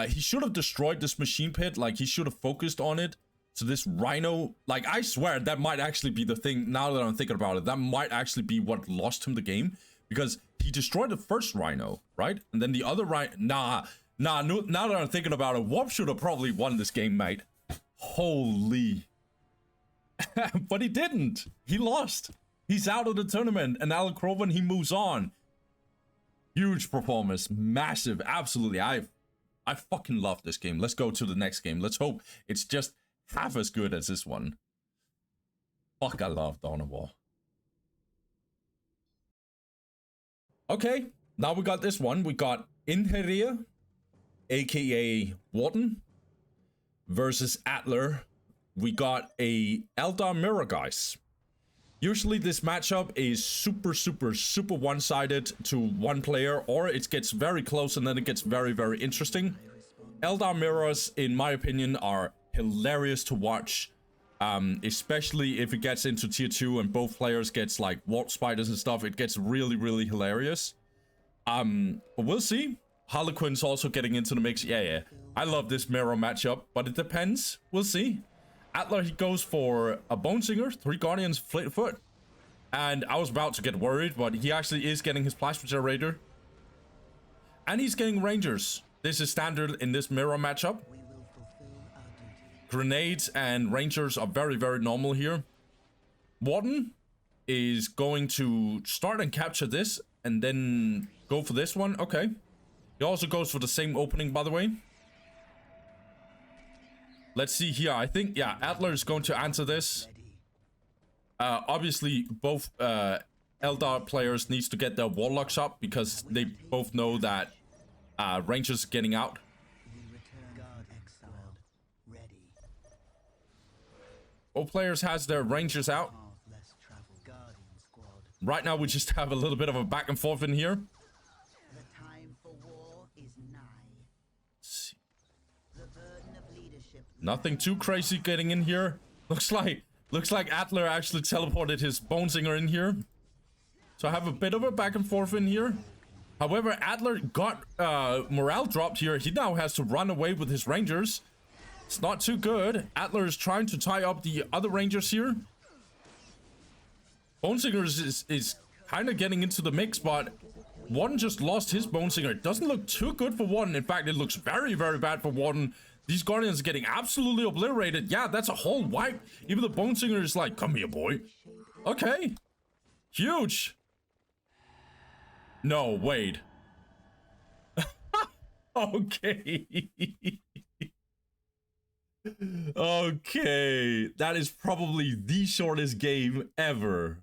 He should have destroyed this machine pit, like, he should have focused on it. So this Rhino, like, I swear that might actually be the thing, now that I'm thinking about it, that might actually be what lost him the game. Because he destroyed the first Rhino, right? And then the other Rhino, now that I'm thinking about it, Warp should have probably won this game, mate. Holy... But he didn't. He lost. He's out of the tournament. And Alacrovan, he moves on. Huge performance. Massive. Absolutely. I fucking love this game. Let's go to the next game. Let's hope it's just half as good as this one. Fuck, I love Dawn of War. Okay. Now we got this one. We got Inheria, aka Warden, versus Atla. We got a Eldar mirror, guys. Usually this matchup is super one-sided to one player, or it gets very close and then it gets very interesting. Eldar mirrors, in my opinion, are hilarious to watch. Especially if it gets into tier 2 and both players gets like warp spiders and stuff. It gets really, really hilarious. But we'll see. Harlequin's also getting into the mix. Yeah. I love this mirror matchup, but it depends. We'll see. Atla, he goes for a Bone Singer, 3 Guardians, Fleet Foot. And I was about to get worried, but he actually is getting his Plasma Generator. And he's getting Rangers. This is standard in this mirror matchup. Grenades and Rangers are very, very normal here. Warden is going to start and capture this and then go for this one. Okay. He also goes for the same opening, by the way. Let's see here. I think, yeah, Atla is going to answer this. Obviously, both Eldar players needs to get their Warlocks up because they both know that Rangers are getting out. Both players has their Rangers out. Right now, we just have a little bit of a back and forth in here. Nothing too crazy getting in here. Looks like Atla actually teleported his Bone Singer in here. So I have a bit of a back and forth in here. However, Atla got morale dropped here. He now has to run away with his Rangers. It's not too good. Atla is trying to tie up the other Rangers here. Bone Singer is kind of getting into the mix, but Warden just lost his Bone Singer. It doesn't look too good for Warden. In fact, it looks very, very bad for Warden. These Guardians are getting absolutely obliterated. Yeah, that's a whole wipe. Even the Bone Singer is like, come here, boy. Okay. Huge. No, wait. Okay. Okay. That is probably the shortest game ever.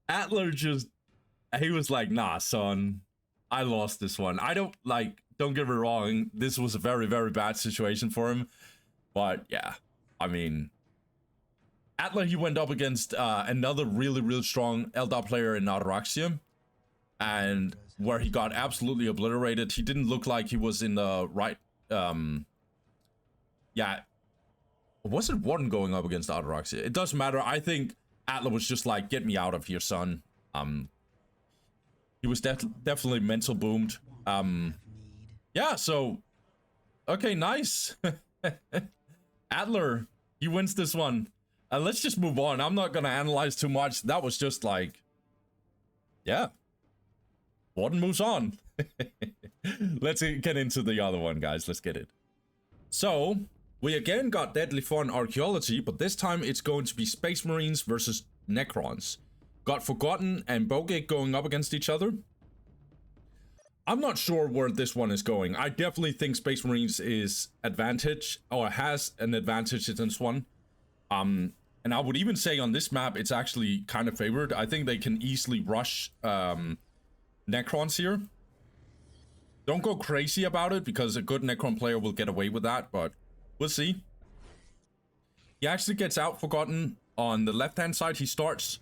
Atla just... He was like, nah, son. I lost this one. Don't get me wrong, this was a very, very bad situation for him. But yeah, I mean, Atla, he went up against another really, really strong Eldar player in Ataraxia. And where he got absolutely obliterated. He didn't look like he was in the right... yeah. Wasn't Warden going up against Ataraxia? It doesn't matter. I think Atla was just like, get me out of here, son. He was definitely mental boomed. Yeah, so... Okay, nice. Atla, he wins this one. Let's just move on. I'm not gonna analyze too much. That was just like... Yeah. Warden moves on. Let's get into the other one, guys. Let's get it. So, we again got Deadly Fun Archaeology, but this time it's going to be Space Marines versus Necrons. Got Forgotten and Bogik going up against each other. I'm not sure where this one is going. I definitely think Space Marines is advantage, or has an advantage in this one. And I would even say on this map, it's actually kind of favored. I think they can easily rush Necrons here. Don't go crazy about it, because a good Necron player will get away with that, but we'll see. He actually gets out Forgotten on the left-hand side. He starts...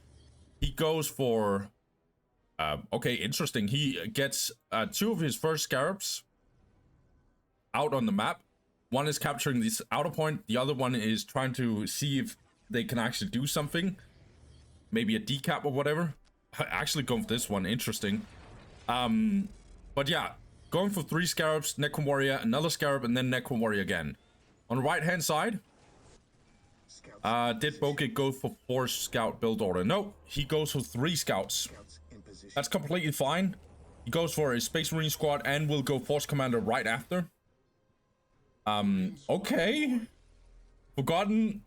He goes for... okay, interesting. He gets 2 of his first Scarabs out on the map. One is capturing this outer point. The other one is trying to see if they can actually do something. Maybe a decap or whatever. Actually going for this one. Interesting. But yeah, going for 3 Scarabs, Necron Warrior, another Scarab, and then Necron Warrior again. On the right-hand side... did Bogik go for 4 scout build order? No, he goes for 3 scouts. That's completely fine. He goes for a Space Marine squad and will go Force Commander right after. Okay. Forgotten.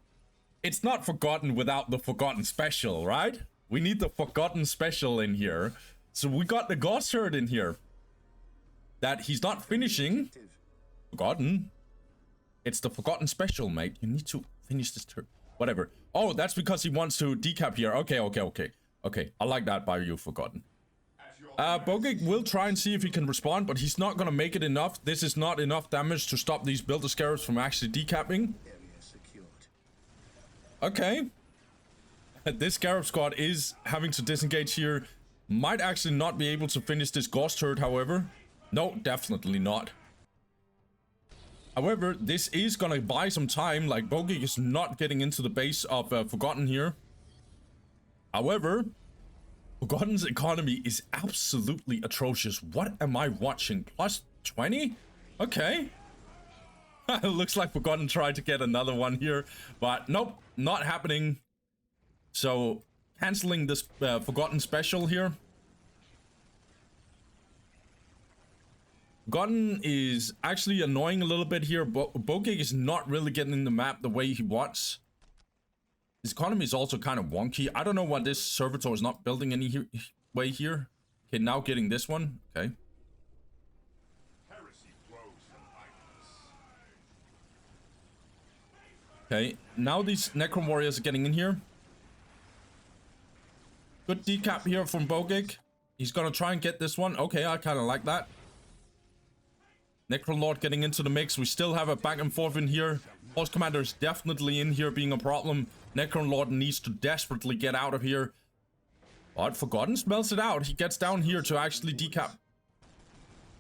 It's not Forgotten without the Forgotten special, right? We need the Forgotten special in here. So we got the Ghost Herd in here. That he's not finishing. Forgotten. It's the Forgotten special, mate. You need to finish this turn. Whatever. Oh, that's because he wants to decap here. Okay. Okay, I like that by you, Forgotten. Bogik will try and see if he can respond, but he's not gonna make it enough. This is not enough damage to stop these Builder Scarabs from actually decapping. Okay. This Scarab squad is having to disengage here. Might actually not be able to finish this Ghost Herd, however. No, definitely not. However, this is gonna buy some time. Like, Bogik is not getting into the base of Forgotten here. However, Forgotten's economy is absolutely atrocious. What am I watching? Plus 20? Okay. It looks like Forgotten tried to get another one here, but nope, not happening. So, canceling this Forgotten special here. Forgotten is actually annoying a little bit here. Bogik is not really getting in the map the way he wants. His economy is also kind of wonky. I don't know why this servitor is not building any way here. Okay, now getting this one. Okay. Okay, now these Necron warriors are getting in here. Good decap here from Bogik. He's gonna try and get this one. Okay, I kind of like that. Necron Lord getting into the mix. We still have a back and forth in here. Force Commander is definitely in here being a problem. Necron Lord needs to desperately get out of here. But Forgotten smells it out. He gets down here to actually decap.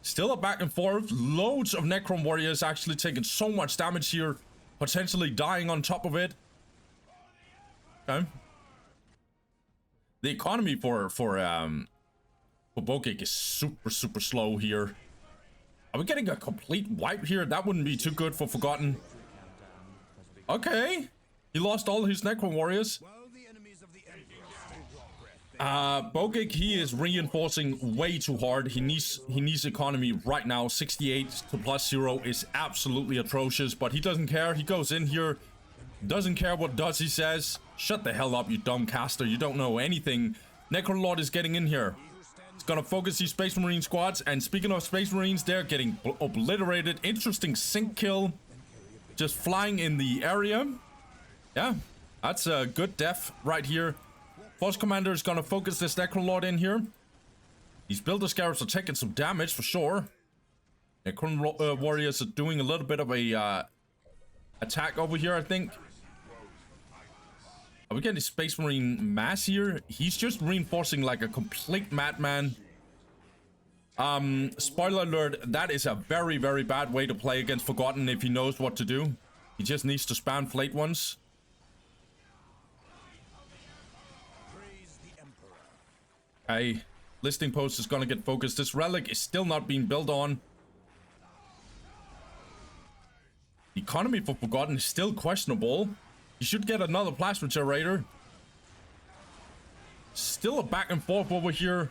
Still a back and forth. Loads of Necron warriors actually taking so much damage here. Potentially dying on top of it. Okay. The economy for Bogik is super slow here. Are we getting a complete wipe here? That wouldn't be too good for Forgotten. Okay. He lost all his Necron warriors. Bogik, he is reinforcing way too hard. He needs economy right now. 68 to +0 is absolutely atrocious, but he doesn't care. He goes in here, doesn't care what Duzzy says. Shut the hell up, you dumb caster. You don't know anything. Necron Lord is getting in here. He's gonna focus these Space Marine squads, and speaking of Space Marines, they're getting obliterated. Interesting sync kill. Just flying in the area. Yeah, that's a good death right here. Force Commander is gonna focus this Necron Lord in here. These Builder Scarabs are taking some damage for sure. Necron Warriors are doing a little bit of a attack over here, I think. Are we getting Space Marine mass here? He's just reinforcing like a complete madman. Spoiler alert, that is a very bad way to play against Forgotten if he knows what to do. He just needs to spam Flayed Ones. Okay, listing post is gonna get focused. This relic is still not being built on. The economy for Forgotten is still questionable. You should get another plasma generator. Still a back and forth over here.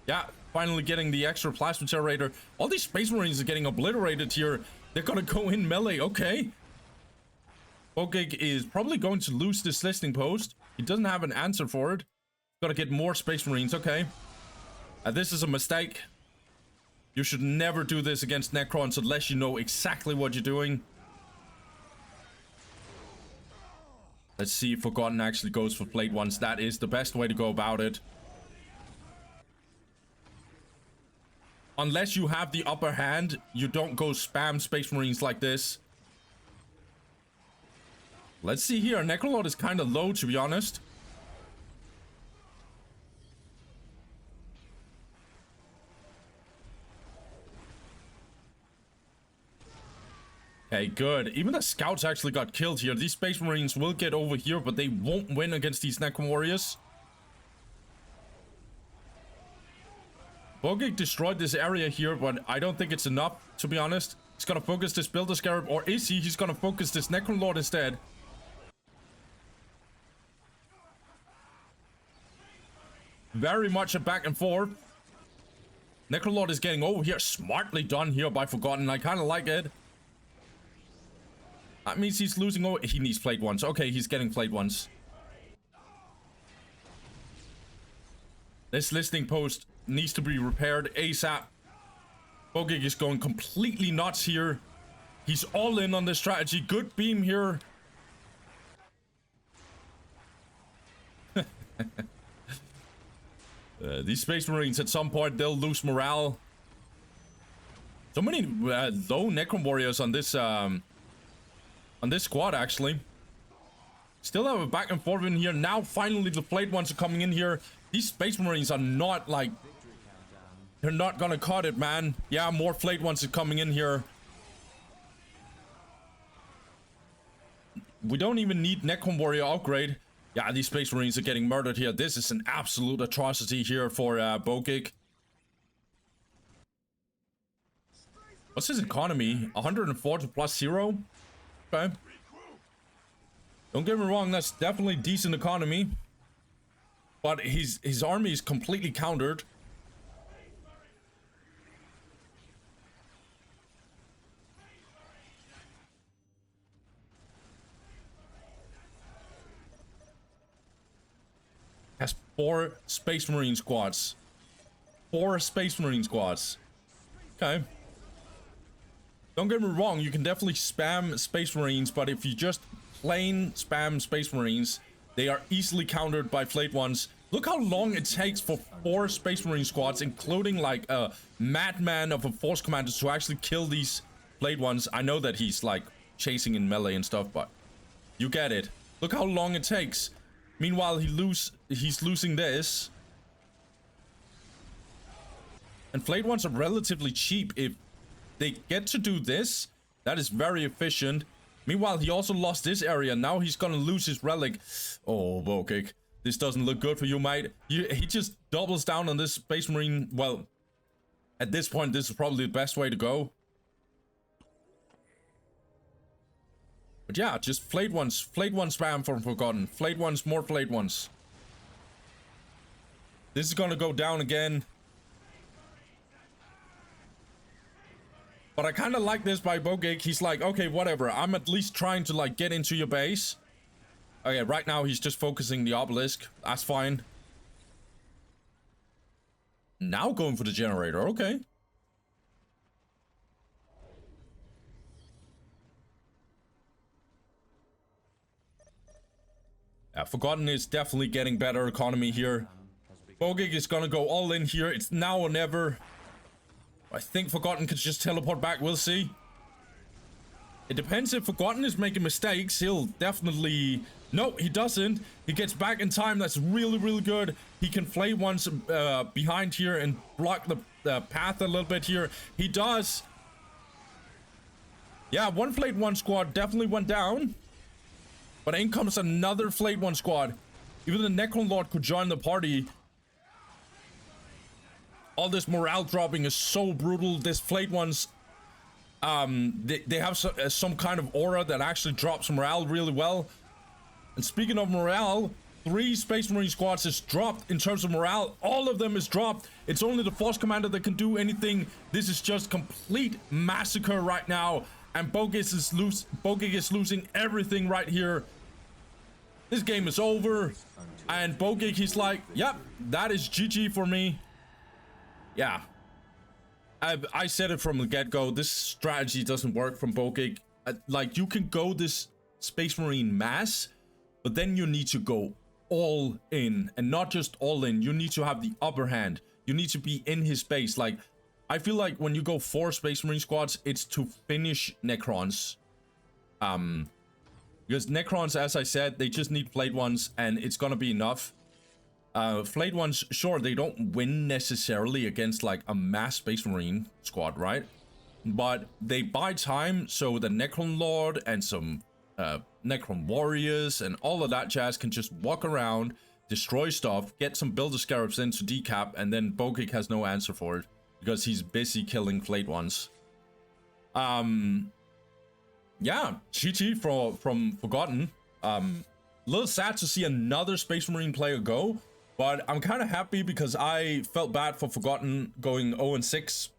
Yeah, finally getting the extra plasma generator. All these Space Marines are getting obliterated here. They're gonna go in melee. Okay. Bogik is probably going to lose this listing post. He doesn't have an answer for it. Gotta get more Space Marines. Okay. This is a mistake. You should never do this against Necrons unless you know exactly what you're doing. Let's see if Forgotten actually goes for Flayed Ones. That is the best way to go about it. Unless you have the upper hand, you don't go spam Space Marines like this. Let's see here. Necrolord is kind of low, to be honest. Okay, good. Even the scouts actually got killed here. These Space Marines will get over here, but they won't win against these Necron Warriors. Bogik destroyed this area here, but I don't think it's enough, to be honest. He's gonna focus this Builder Scarab, or is he? He's gonna focus this Necron Lord instead. Very much a back and forth. Necron Lord is getting over here. Smartly done here by Forgotten. I kind of like it. That means he's losing. Oh, he needs Flayed Ones. Okay, he's getting Flayed Ones. This listing post needs to be repaired ASAP. Bogik is going completely nuts here. He's all in on this strategy. Good beam here. These Space Marines, at some point, they'll lose morale. So many low Necron Warriors on this squad, actually. Still have a back and forth in here. Now, finally, the Flayed Ones are coming in here. These Space Marines are not, like... They're not gonna cut it, man. Yeah, more Flayed Ones are coming in here. we don't even need Necron Warrior upgrade. Yeah, these Space Marines are getting murdered here. This is an absolute atrocity here for Bogik. What's his economy? 140 plus 0? Okay. Don't get me wrong, that's definitely decent economy. But his army is completely countered. Has 4 Space Marine squads. 4 Space Marine squads. Okay. Don't get me wrong, you can definitely spam Space Marines, but if you just plain spam Space Marines, they are easily countered by flayed ones. Look how long it takes for 4 Space Marine squads, including like a madman of a force commander, to actually kill these flayed ones. I know that he's like chasing in melee and stuff, but you get it. Look how long it takes. Meanwhile, he's losing this. And flayed ones are relatively cheap. If they get to do this, that is very efficient. Meanwhile, he also lost this area. Now he's gonna lose his relic. Oh, Bogik. This doesn't look good for you, mate. He just doubles down on this Space Marine. Well, at this point, this is probably the best way to go. But yeah, just flayed ones. Flayed ones spam from Forgotten. Flayed ones, more flayed ones. This is gonna go down again. But I kind of like this by Bogik. He's like, okay, whatever. I'm at least trying to like get into your base. Okay, right now he's just focusing the obelisk. That's fine. Now going for the generator. Okay. Yeah, Forgotten is definitely getting better economy here. Bogik is gonna go all in here. It's now or never. I think Forgotten could just teleport back. We'll see. It depends. If Forgotten is making mistakes, he'll definitely... No, he doesn't. He gets back in time. That's really, really good. He can flay ones behind here and block the path a little bit here. He does. Yeah, one flayed one squad definitely went down. But in comes another flayed one squad. Even the Necron Lord could join the party. All this morale dropping is so brutal. This flayed ones, they have some kind of aura that actually drops morale really well. And speaking of morale, 3 Space Marine squads is dropped in terms of morale. All of them is dropped. It's only the Force Commander that can do anything. This is just complete massacre right now. And Bogik is losing everything right here. This game is over. And Bogik, he's like, yep, that is GG for me. Yeah. I said it from the get-go. This strategy doesn't work from Bogik. Like, you can go this Space Marine mass, but then you need to go all in. And not just all in. You need to have the upper hand. You need to be in his base. Like, I feel like when you go 4 Space Marine squads, it's to finish Necrons. Because Necrons, as I said, they just need flayed ones, and it's gonna be enough. Flayed ones, sure, they don't win necessarily against like a mass Space Marine squad, right? But they buy time so the Necron Lord and some Necron Warriors and all of that jazz can just walk around, destroy stuff, get some Builder Scarabs into decap, and then Bogik has no answer for it because he's busy killing flayed ones. Yeah, GG from Forgotten. A little sad to see another Space Marine player go, but I'm kind of happy because I felt bad for Forgotten going 0-6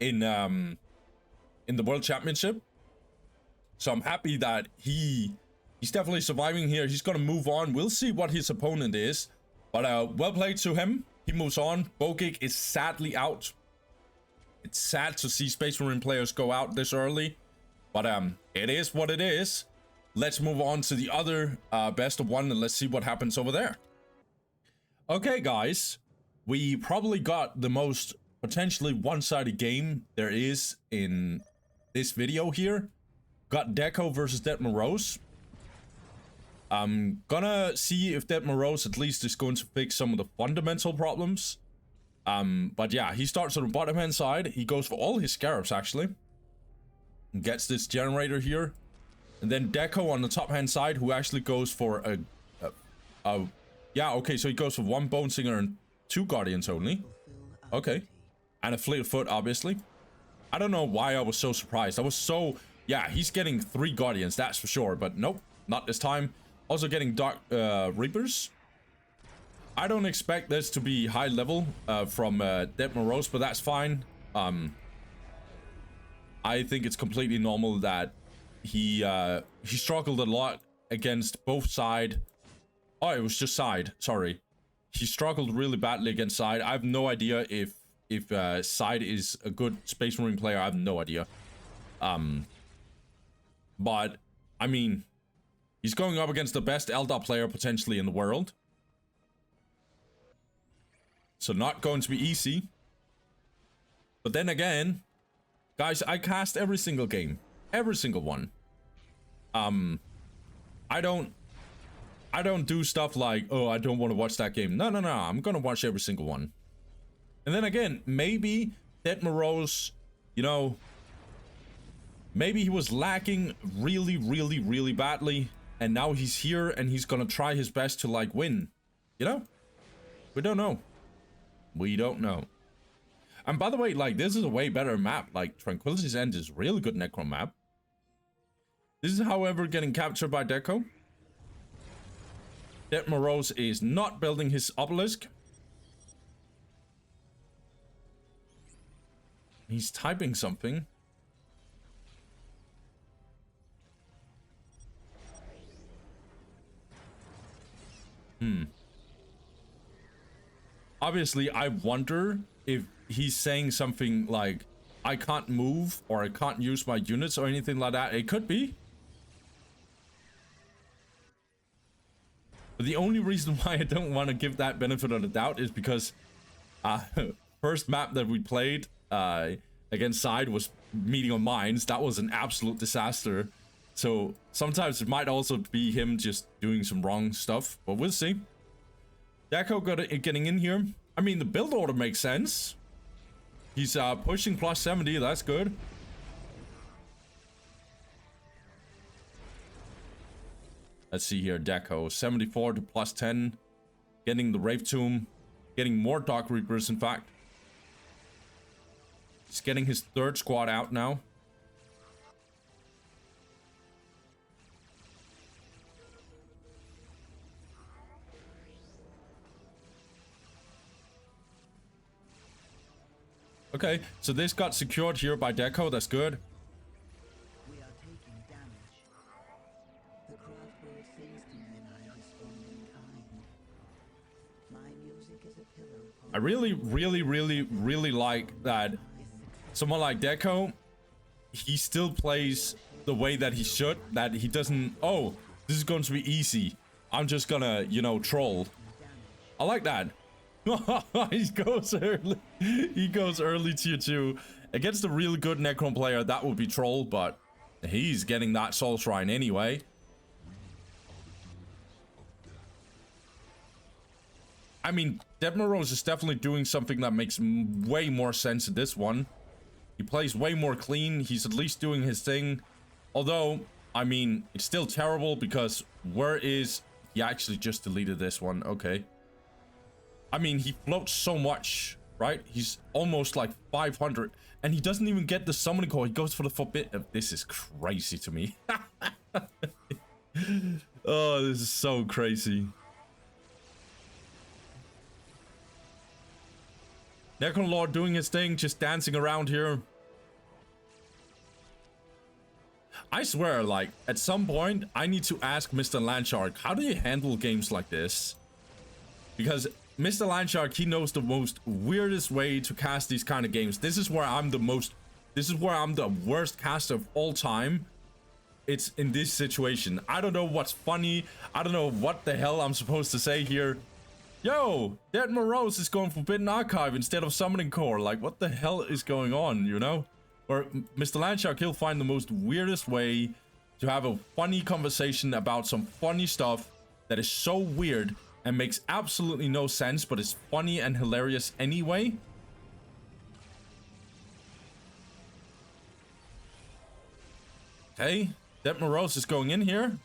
in the World Championship. So I'm happy that he's definitely surviving here. He's gonna move on. We'll see what his opponent is, but well played to him. He moves on. Bogik is sadly out. It's sad to see Space Marine players go out this early, but it is what it is. Let's move on to the other best of one, and let's see what happens over there. Okay, guys, we probably got the most potentially one-sided game there is in this video here. Got Deco versus Dead Morose. I'm gonna see if Dead Morose at least is going to fix some of the fundamental problems. But yeah, he starts on the bottom hand side. He goes for all his scarabs actually. Gets this generator here. And then Deco on the top hand side, who actually goes for yeah, okay, so he goes for 1 Bone Singer and 2 Guardians only. Okay. And a Fleet of Foot, obviously. I don't know why I was so surprised. I was so... Yeah, he's getting 3 Guardians, that's for sure. But nope, not this time. Also getting Dark Reapers. I don't expect this to be high level from Dead Morose, but that's fine. I think it's completely normal that he struggled a lot against both side. Oh, it was just side. Sorry, he struggled really badly against side. I have no idea if side is a good Space Marine player. I have no idea. But I mean, he's going up against the best Eldar player potentially in the world. So not going to be easy. But then again, guys, I cast every single game. Every single one. I don't do stuff like, oh, I don't want to watch that game. No. I'm gonna watch every single one. And then again, maybe Dead Morose, you know, maybe he was lacking really badly. And now he's here and he's gonna try his best to like win. You know? We don't know. We don't know. And by the way, like, this is a way better map. Like, Tranquility's End is a really good Necron map. This is, however, getting captured by Deco. Dead Morose is not building his obelisk. He's typing something. Obviously, I wonder if he's saying something like, I can't move, or I can't use my units, or anything like that. It could be. But the only reason why I don't want to give that benefit of the doubt is because first map that we played against side was Meeting of Minds. That was an absolute disaster. So sometimes it might also be him just doing some wrong stuff, but we'll see. Deco getting in here. I mean, the build order makes sense. He's pushing plus 70. That's good. Let's see here. Deco 74 to plus 10. Getting the Rave Tomb. Getting more Dark Reapers, in fact. He's getting his 3rd squad out now. Okay, so this got secured here by Deco. That's good. We are taking damage. The craft will cease to when I respond in kind. My music is a pillow. I really like that someone like Deco, he still plays the way that he should. That he doesn't, oh, this is going to be easy, I'm just gonna, you know, troll. I like that. He goes early. He goes early tier 2 against a really good Necron player. That would be troll, but he's getting that Soul Shrine anyway. I mean, Dead Morose is definitely doing something that makes way more sense in this one. He plays way more clean. He's at least doing his thing. Although, I mean, it's still terrible because where is... He actually just deleted this one. Okay. I mean, he floats so much, right? He's almost like 500. And he doesn't even get the summoning core. He goes for the forbidden. This is crazy to me. Oh, this is so crazy. Necron Lord doing his thing, just dancing around here. I swear, like, at some point, I need to ask Mr. Landshark, how do you handle games like this? Because Mr. Landshark, he knows the most weirdest way to cast these kind of games. This is where I'm the worst caster of all time. It's in this situation. I don't know what's funny. I don't know what the hell I'm supposed to say here. Yo, Dead Morose is going Forbidden Archive instead of Summoning Core. Like, what the hell is going on, you know? Or Mr. Landshark, he'll find the most weirdest way to have a funny conversation about some funny stuff that is so weird and makes absolutely no sense, but it's funny and hilarious anyway. Okay, Dead Morose is going in here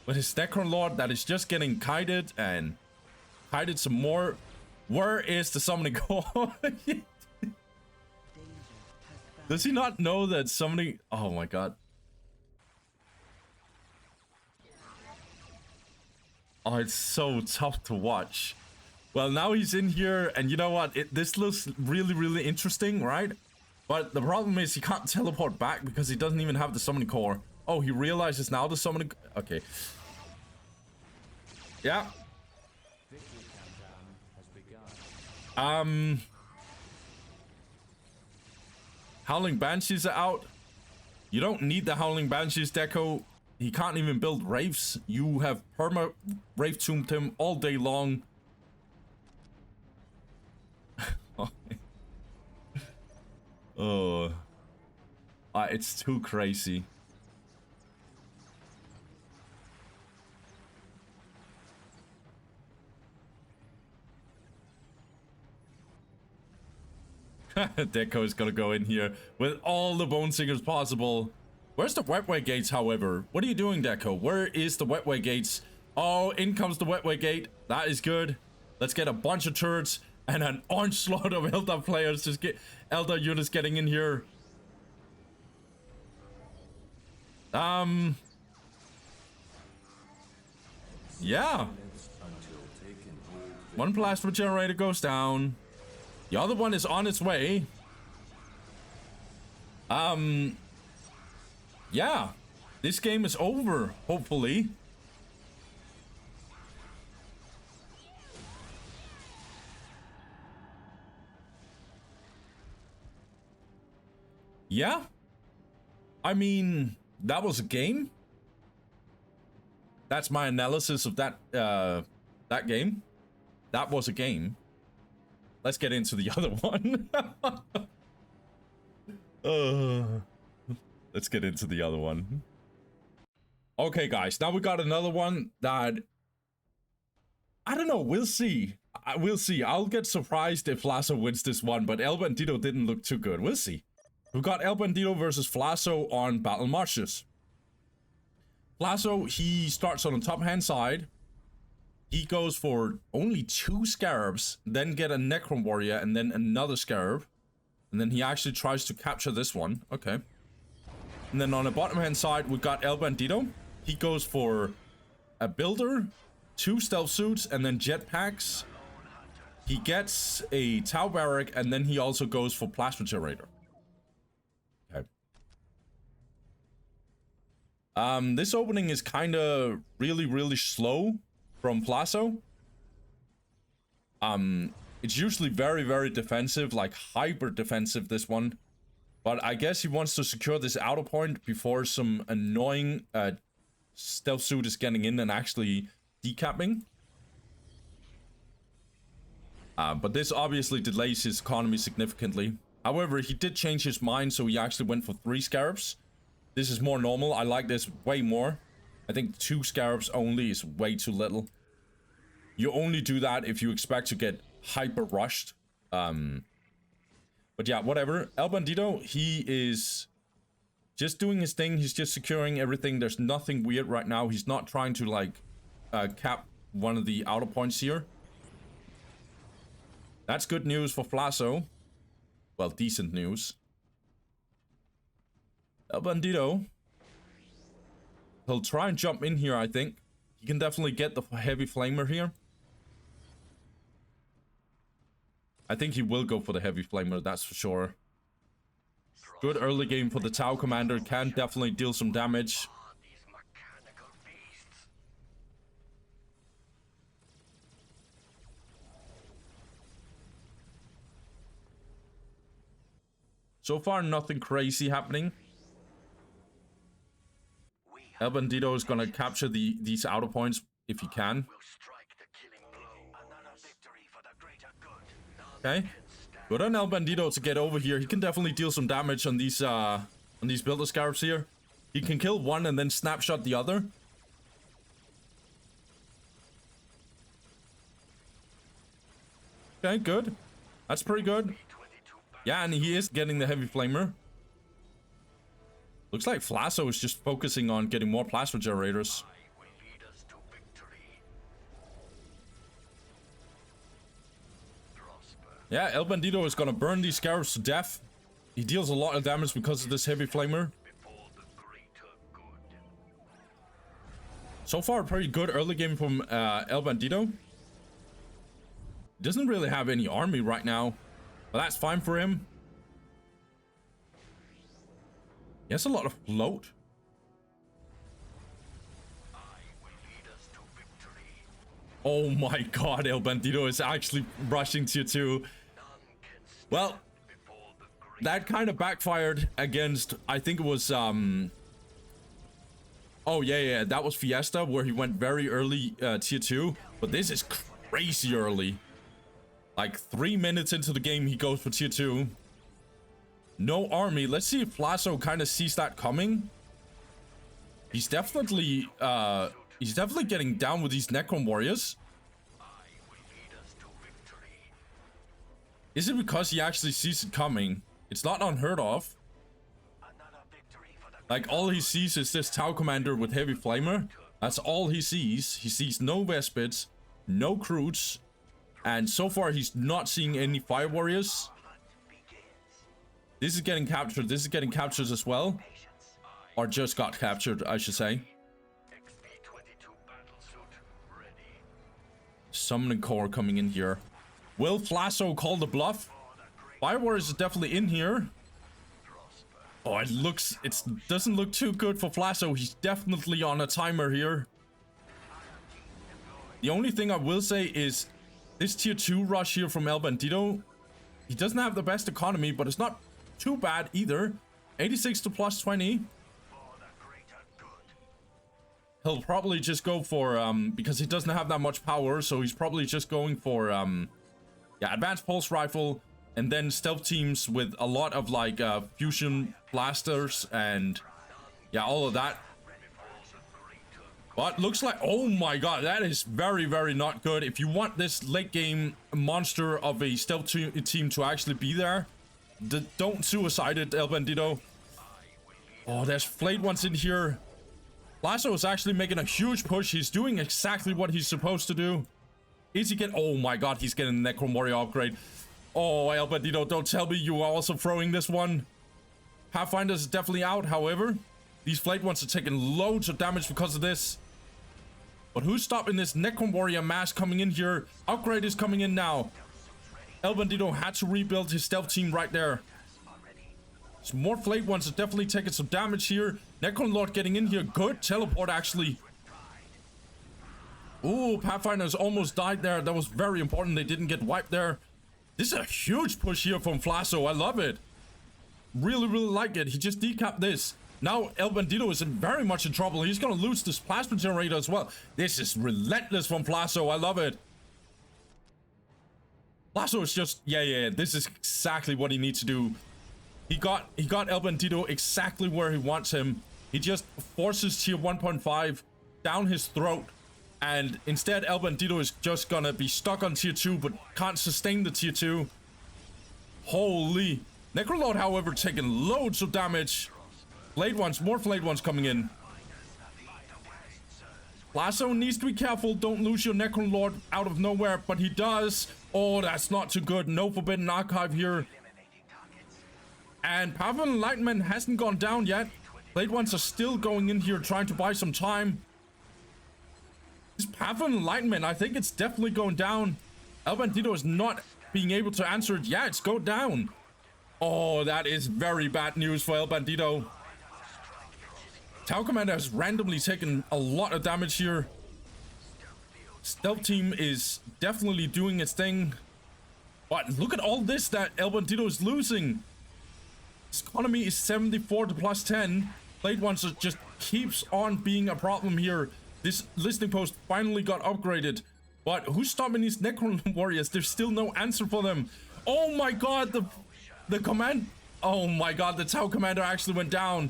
with his Necron Lord that is just getting kited and kited some more. Where is the summoning core? Does he not know that summoning? Oh my god. Oh, it's so tough to watch. Well, now he's in here, and you know what? This looks really, really interesting, right? But the problem is he can't teleport back because he doesn't even have the summoning core. Oh, he realizes now the summoning... Okay. Yeah. Howling Banshees are out. You don't need the Howling Banshees deco. He can't even build Wraiths. You have perma Wraith Tombed him all day long. Oh. It's too crazy. Deco is gonna go in here with all the Bone Singers possible. Where's the Wetway Gates, however? What are you doing, Deco? Where is the Wetway Gates? Oh, in comes the Wetway Gate. That is good. Let's get a bunch of turrets and an onslaught of Eldar players. Just get Eldar units getting in here. Yeah. One plasma generator goes down. The other one is on its way. Yeah. This game is over, hopefully. Yeah. I mean, that was a game. That's my analysis of that that game. That was a game. Let's get into the other one. Let's get into the other one. Okay, guys. Now we got another one that... I don't know. We'll see. We'll see. I'll get surprised if Flazzo wins this one, but El-bandido didn't look too good. We'll see. We've got El-bandido versus Flazzo on Battle Marches. Flazzo, he starts on the top hand side. He goes for only 2 scarabs, then get a Necron Warrior, and then another scarab. And then he actually tries to capture this one. Okay. And then on the bottom hand side, we've got El-bandido. He goes for a builder, 2 stealth suits, and then jetpacks. He gets a Tau Barrack, and then he also goes for Plasma Generator. Okay. This opening is kind of really, really slow from Flazzo. It's usually very, very defensive, like hyper defensive, this one. But I guess he wants to secure this outer point before some annoying stealth suit is getting in and actually decapping. But this obviously delays his economy significantly. However, he did change his mind, so he actually went for 3 scarabs. This is more normal. I like this way more. I think 2 scarabs only is way too little. You only do that if you expect to get hyper rushed. But yeah, whatever. El-bandido, he is just doing his thing. He's just securing everything. There's nothing weird right now. He's not trying to like cap one of the outer points here. That's good news for Flazzo. Well, decent news. El-bandido, he'll try and jump in here, I think. He can definitely get the heavy flamer here. I think he will go for the heavy flamer, that's for sure. Good early game for the Tau commander. Can definitely deal some damage. So far, nothing crazy happening. El-bandido is gonna capture these outer points if he can. Okay. Good on El-bandido to get over here. He can definitely deal some damage on these builder scarabs here. He can kill one and then snapshot the other. Okay, good. That's pretty good. Yeah, and he is getting the heavy flamer. Looks like Flazzo is just focusing on getting more plasma generators. will lead us to victory. Prosper. Yeah, El-bandido is gonna burn these scarabs to death. He deals a lot of damage because of this heavy flamer. Before the greater good. So far, pretty good early game from El-bandido. Doesn't really have any army right now, but that's fine for him. He has a lot of float. I will lead us to victory. Oh my god, El-bandido is actually rushing tier 2. None can stand Well, before the greater. that kind of backfired against, I think it was, oh yeah, that was Fiesta, where he went very early tier 2. But this is crazy early. Like 3 minutes into the game, he goes for tier 2. No army. Let's see if Flazzo kind of sees that coming. He's definitely getting down with these Necron warriors. I will lead us to victory. Is it because he actually sees it coming? It's not unheard of. Another victory for the Like, all he sees is this Tau Commander with heavy flamer. That's all he sees. He sees no Vespids, no Croods, and so far he's not seeing any Fire Warriors. hunt begins. This is getting captured. This is getting captured as well. Patience. Or just got captured, I should say. XP-22 battlesuit ready. Summoning Core coming in here. Will Flazzo call the bluff? For the great Fire Warriors is definitely in here. prosper. Oh, it doesn't look too good for Flazzo. He's definitely on a timer here. The only thing I will say is this tier 2 rush here from El-bandido. He doesn't have the best economy, but it's not too bad either. 86 to plus 20. For the greater good. He'll probably just go for, because he doesn't have that much power, so he's probably just going for, yeah, advanced pulse rifle, and then stealth teams with a lot of, like, fusion blasters, and, yeah, all of that. But looks like, oh my god, that is very, very not good. If you want this late game monster of a stealth team to actually be there, don't suicide it, El-bandido. Oh, there's flayed ones in here. Flazzo is actually making a huge push. He's doing exactly what he's supposed to do. Is he getting... Oh my god, he's getting a Necron Warrior upgrade. Oh, El-bandido, don't tell me you are also throwing this one. Pathfinder is definitely out, however. These flayed ones are taking loads of damage because of this. But who's stopping this Necron Warrior mass coming in here? Upgrade is coming in now. El-bandido had to rebuild his stealth team right there. Some more flayed ones are definitely taking some damage here. Necron Lord getting in here. Good teleport, actually. Ooh, Pathfinder's almost died there. That was very important. They didn't get wiped there. This is a huge push here from Flazzo. I love it. Really, really like it. He just decapped this. Now El-bandido is very much in trouble. He's going to lose this plasma generator as well. This is relentless from Flazzo. I love it. Flazzo is just... Yeah. This is exactly what he needs to do. He got El-bandido exactly where he wants him. He just forces tier 1.5 down his throat. And instead, El-bandido is just gonna be stuck on tier 2, but can't sustain the tier 2. Holy. Necrolord, however, taking loads of damage. Flayed ones, more flayed ones coming in. Flazzo needs to be careful. Don't lose your Necrolord out of nowhere, but he does. Oh, that's not too good. No Forbidden Archive here. And Pathfinder Enlightenment hasn't gone down yet. Flayed ones are still going in here trying to buy some time. This Pathfinder Enlightenment, I think it's definitely going down. El-bandido is not being able to answer it. Yeah, it's going down. Oh, that is very bad news for El-bandido. Tau Commander has randomly taken a lot of damage here. Stealth team is definitely doing its thing. But look at all this that El-bandido is losing. His economy is 74 to plus 10. Flayed ones just keeps on being a problem here. This listening post finally got upgraded. But who's stopping these Necron Warriors? There's still no answer for them. Oh my god, the command... Oh my god, the Tau Commander actually went down.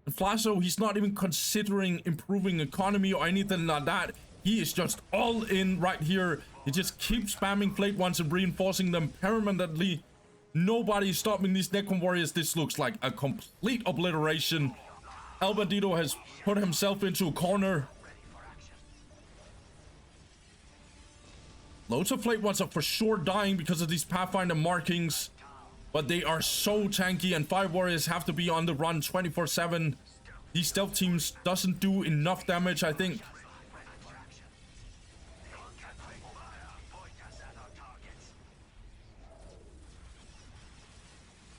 And Flazzo, he's not even considering improving economy or anything like that. He is just all in right here. He just keeps spamming flayed ones and reinforcing them permanently. Nobody's stopping these Necron Warriors. This looks like a complete obliteration. El-bandido has put himself into a corner. Loads of Flayed Ones are for sure dying because of these Pathfinder markings. But they are so tanky, and 5 warriors have to be on the run 24/7. These stealth teams doesn't do enough damage, I think.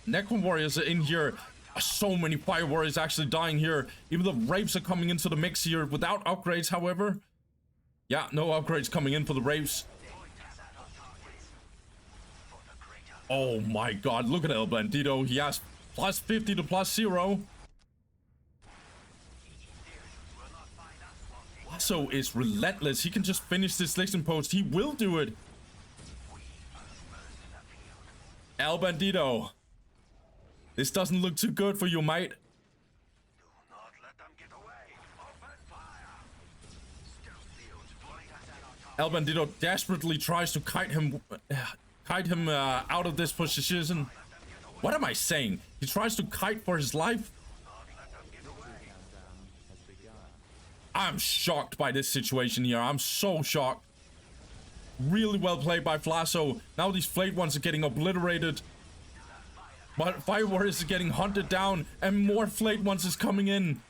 Necron warriors are in here. So many fire warriors actually dying here. Even the Wraiths are coming into the mix here without upgrades, however. Yeah, no upgrades coming in for the Wraiths. Oh my god, look at El-bandido. He has plus 50 to plus 0. Flazzo is relentless. He can just finish this Lixing Post. He will do it. El-bandido. This doesn't look too good for you, mate. El-bandido desperately tries to kite him out of this position. What am I saying? He tries to kite for his life. I'm shocked by this situation here. I'm so shocked. Really well played by Flazzo. Now these Flayed Ones are getting obliterated. But Fire Warriors are getting hunted down, and more Flayed Ones is coming in.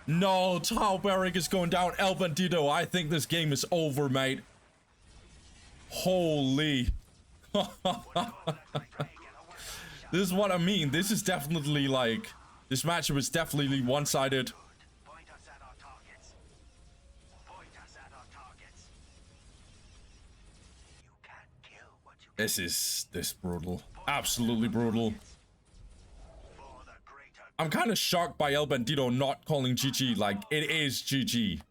No, Tau Barrack is going down. El-bandido, I think this game is over, mate. Holy. This is what I mean. This is definitely like... This matchup is definitely one-sided. This is brutal. Absolutely brutal. I'm kind of shocked by El-bandido not calling GG. Like, it is GG.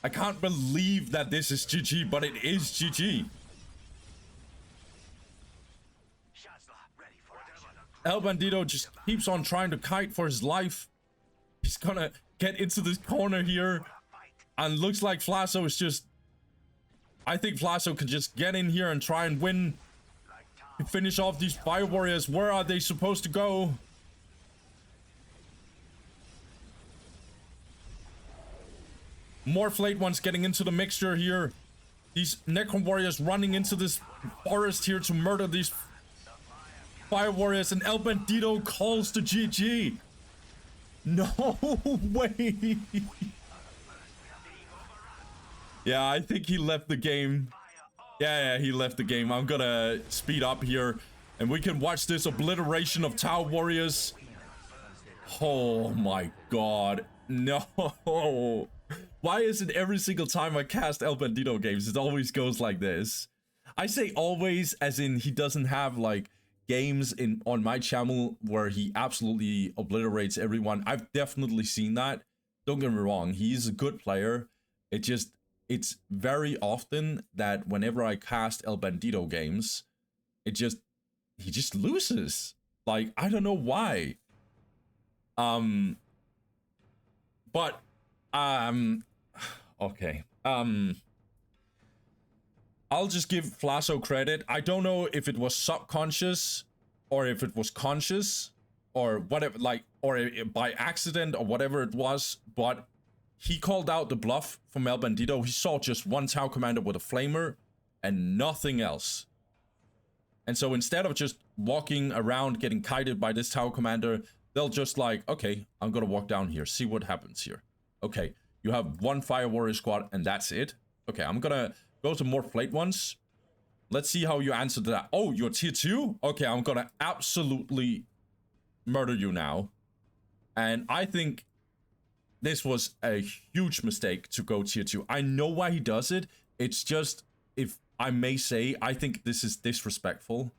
I can't believe that this is GG, but it is GG. El-bandido just keeps on trying to kite for his life. He's gonna get into this corner here. And looks like Flazzo is just... I think Flazzo can just get in here and try and win. Finish off these Fire Warriors. Where are they supposed to go? More Flayed Ones getting into the mixture here. These Necron Warriors running into this forest here to murder these Fire Warriors. And El-bandido calls to GG. No way. Yeah, I think he left the game. Yeah, he left the game. I'm gonna speed up here, and we can watch this obliteration of Tau Warriors. Oh my god. No. Why is it every single time I cast El-bandido games, it always goes like this? I say always, as in he doesn't have, like, games on my channel where he absolutely obliterates everyone. I've definitely seen that. Don't get me wrong, he's a good player. It's very often that whenever I cast El-bandido games, he just loses. Like, I don't know why. But okay. I'll just give Flazzo credit. I don't know if it was subconscious or if it was conscious or whatever, like, or by accident or whatever it was, but he called out the bluff from El-bandido. He saw just one Tau commander with a flamer and nothing else. And so instead of just walking around getting kited by this Tau commander, they'll just like, okay, I'm gonna walk down here, see what happens here. Okay, you have one Fire Warrior squad and that's it. Okay, I'm gonna go to more Flayed Ones. Let's see how you answer to that. Oh, you're tier 2? Okay, I'm gonna absolutely murder you now. And I think this was a huge mistake to go tier 2. I know why he does it. It's just, if I may say, I think this is disrespectful.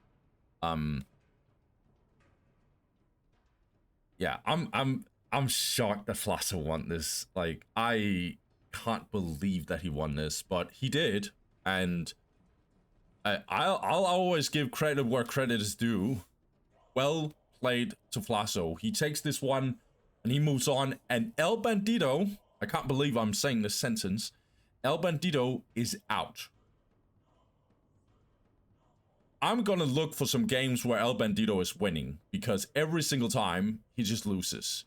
Yeah, I'm shocked that Flazzo won this. Like, I can't believe that he won this, but he did, and I'll always give credit where credit is due. Well played to Flazzo. He takes this one and he moves on, and El-bandido, I can't believe I'm saying this sentence, El-bandido is out. I'm gonna look for some games where El-bandido is winning, because every single time he just loses.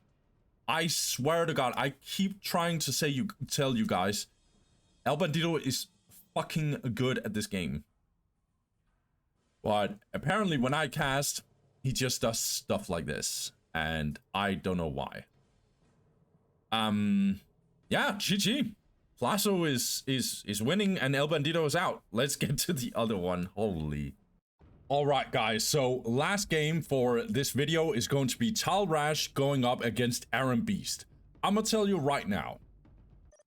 I swear to God, I keep trying to tell you guys, El-bandido is fucking good at this game. But apparently when I cast, he just does stuff like this, and I don't know why. Yeah, GG. Flazzo is winning and El-bandido is out. Let's get to the other one. Holy. Alright guys, so last game for this video is going to be Talrash going up against Erenbeast. I'm gonna tell you right now,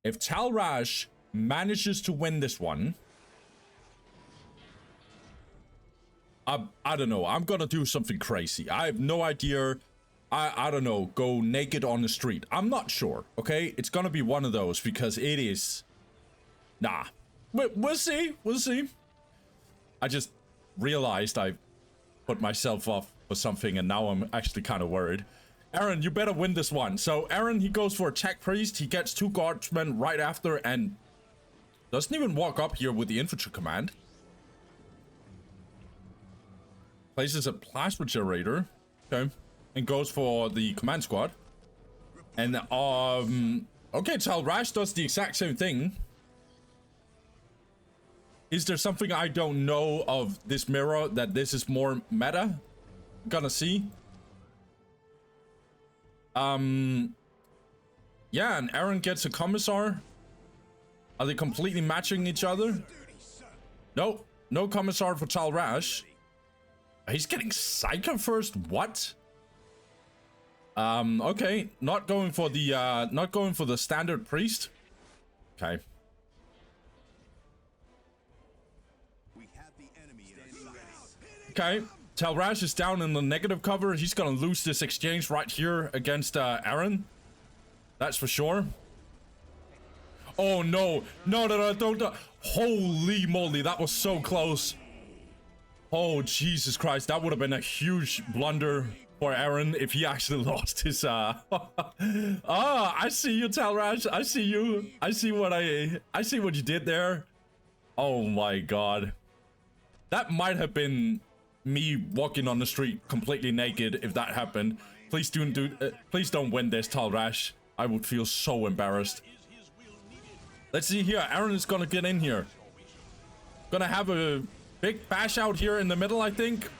if Talrash manages to win this one, I don't know, I'm gonna do something crazy. I have no idea. I don't know, go naked on the street. I'm not sure, okay? It's gonna be one of those because it is... Nah. We'll see. We'll see. I just realized I put myself off for something and now I'm actually kind of worried. Eren, you better win this one. So Eren, he goes for a tech priest. He gets 2 guardsmen right after and doesn't even walk up here with the infantry command. Places a plasma generator. Okay. And goes for the command squad. And, okay, Talrash does the exact same thing. Is there something I don't know of this mirror that this is more meta? Gonna see. Yeah, and Eren gets a commissar. Are they completely matching each other? No, no commissar for Talrash. He's getting Psycho first, what? Okay, not going for the standard priest. Okay. Okay, Talrash is down in the negative cover. He's gonna lose this exchange right here against Eren. That's for sure. Oh no, no, don't. Holy moly, that was so close. Oh Jesus Christ, that would have been a huge blunder for Eren if he actually lost his I see you, Talrash. I see you. I see what you did there. Oh my god. That might have been me walking on the street completely naked if that happened. Please please don't win this, Talrash. I would feel so embarrassed. Let's see here. Eren is gonna get in here. Gonna have a big bash out here in the middle, I think.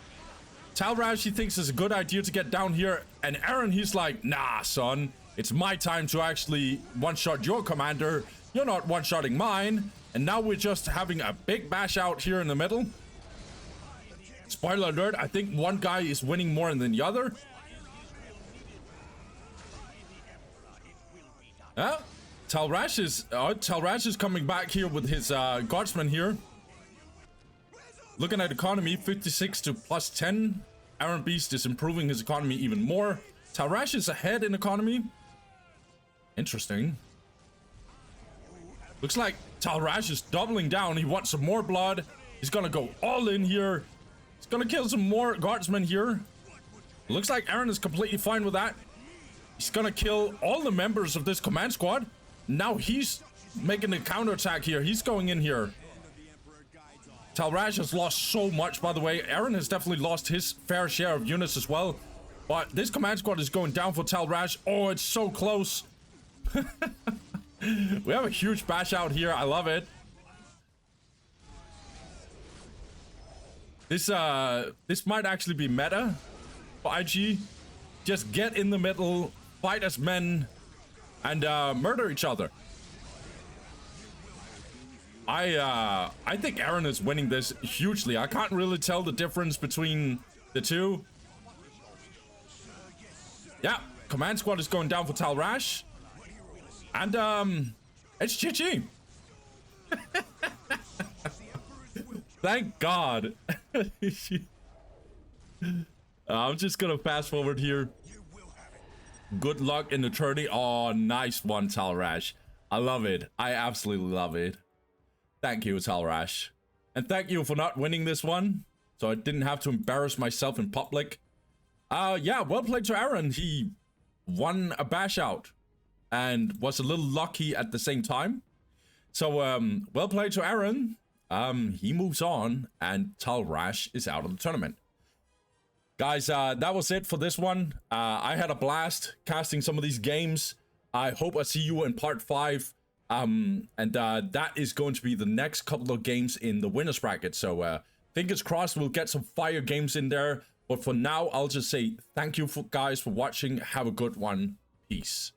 Talrash, he thinks it's a good idea to get down here. And Eren, he's like, nah, son. It's my time to actually one-shot your commander. You're not one-shotting mine. And now we're just having a big bash out here in the middle. Spoiler alert, I think one guy is winning more than the other. Talrash is coming back here with his guardsmen here. Looking at economy, 56 to plus 10. Erenbeast is improving his economy even more. Talrash is ahead in economy. Interesting. Looks like Talrash is doubling down. He wants some more blood. He's gonna go all in here. He's gonna kill some more guardsmen here. Looks like Eren is completely fine with that. He's gonna kill all the members of this command squad. Now he's making a counterattack here. He's going in here. Talrash has lost so much, by the way. Eren has definitely lost his fair share of units as well. But this command squad is going down for Talrash. Oh, it's so close. We have a huge bash out here. I love it. This might actually be meta for IG. Just get in the middle, fight as men, and murder each other. I think Eren is winning this hugely. I can't really tell the difference between the two. Yeah, command squad is going down for Talrash. And it's GG. Thank God. I'm just gonna fast forward here. Good luck in the tourney. Oh, nice one, Talrash. I love it. I absolutely love it. Thank you, Talrash. And thank you for not winning this one, so I didn't have to embarrass myself in public. Yeah, well played to Eren. He won a bash out and was a little lucky at the same time. So, well played to Eren. he moves on, and Talrash is out of the tournament. Guys, that was it for this one. I had a blast casting some of these games. I hope I see you in part 5. And that is going to be the next couple of games in the winners bracket. So fingers crossed we'll get some fire games in there. But for now, I'll just say thank you guys for watching. Have a good one. Peace.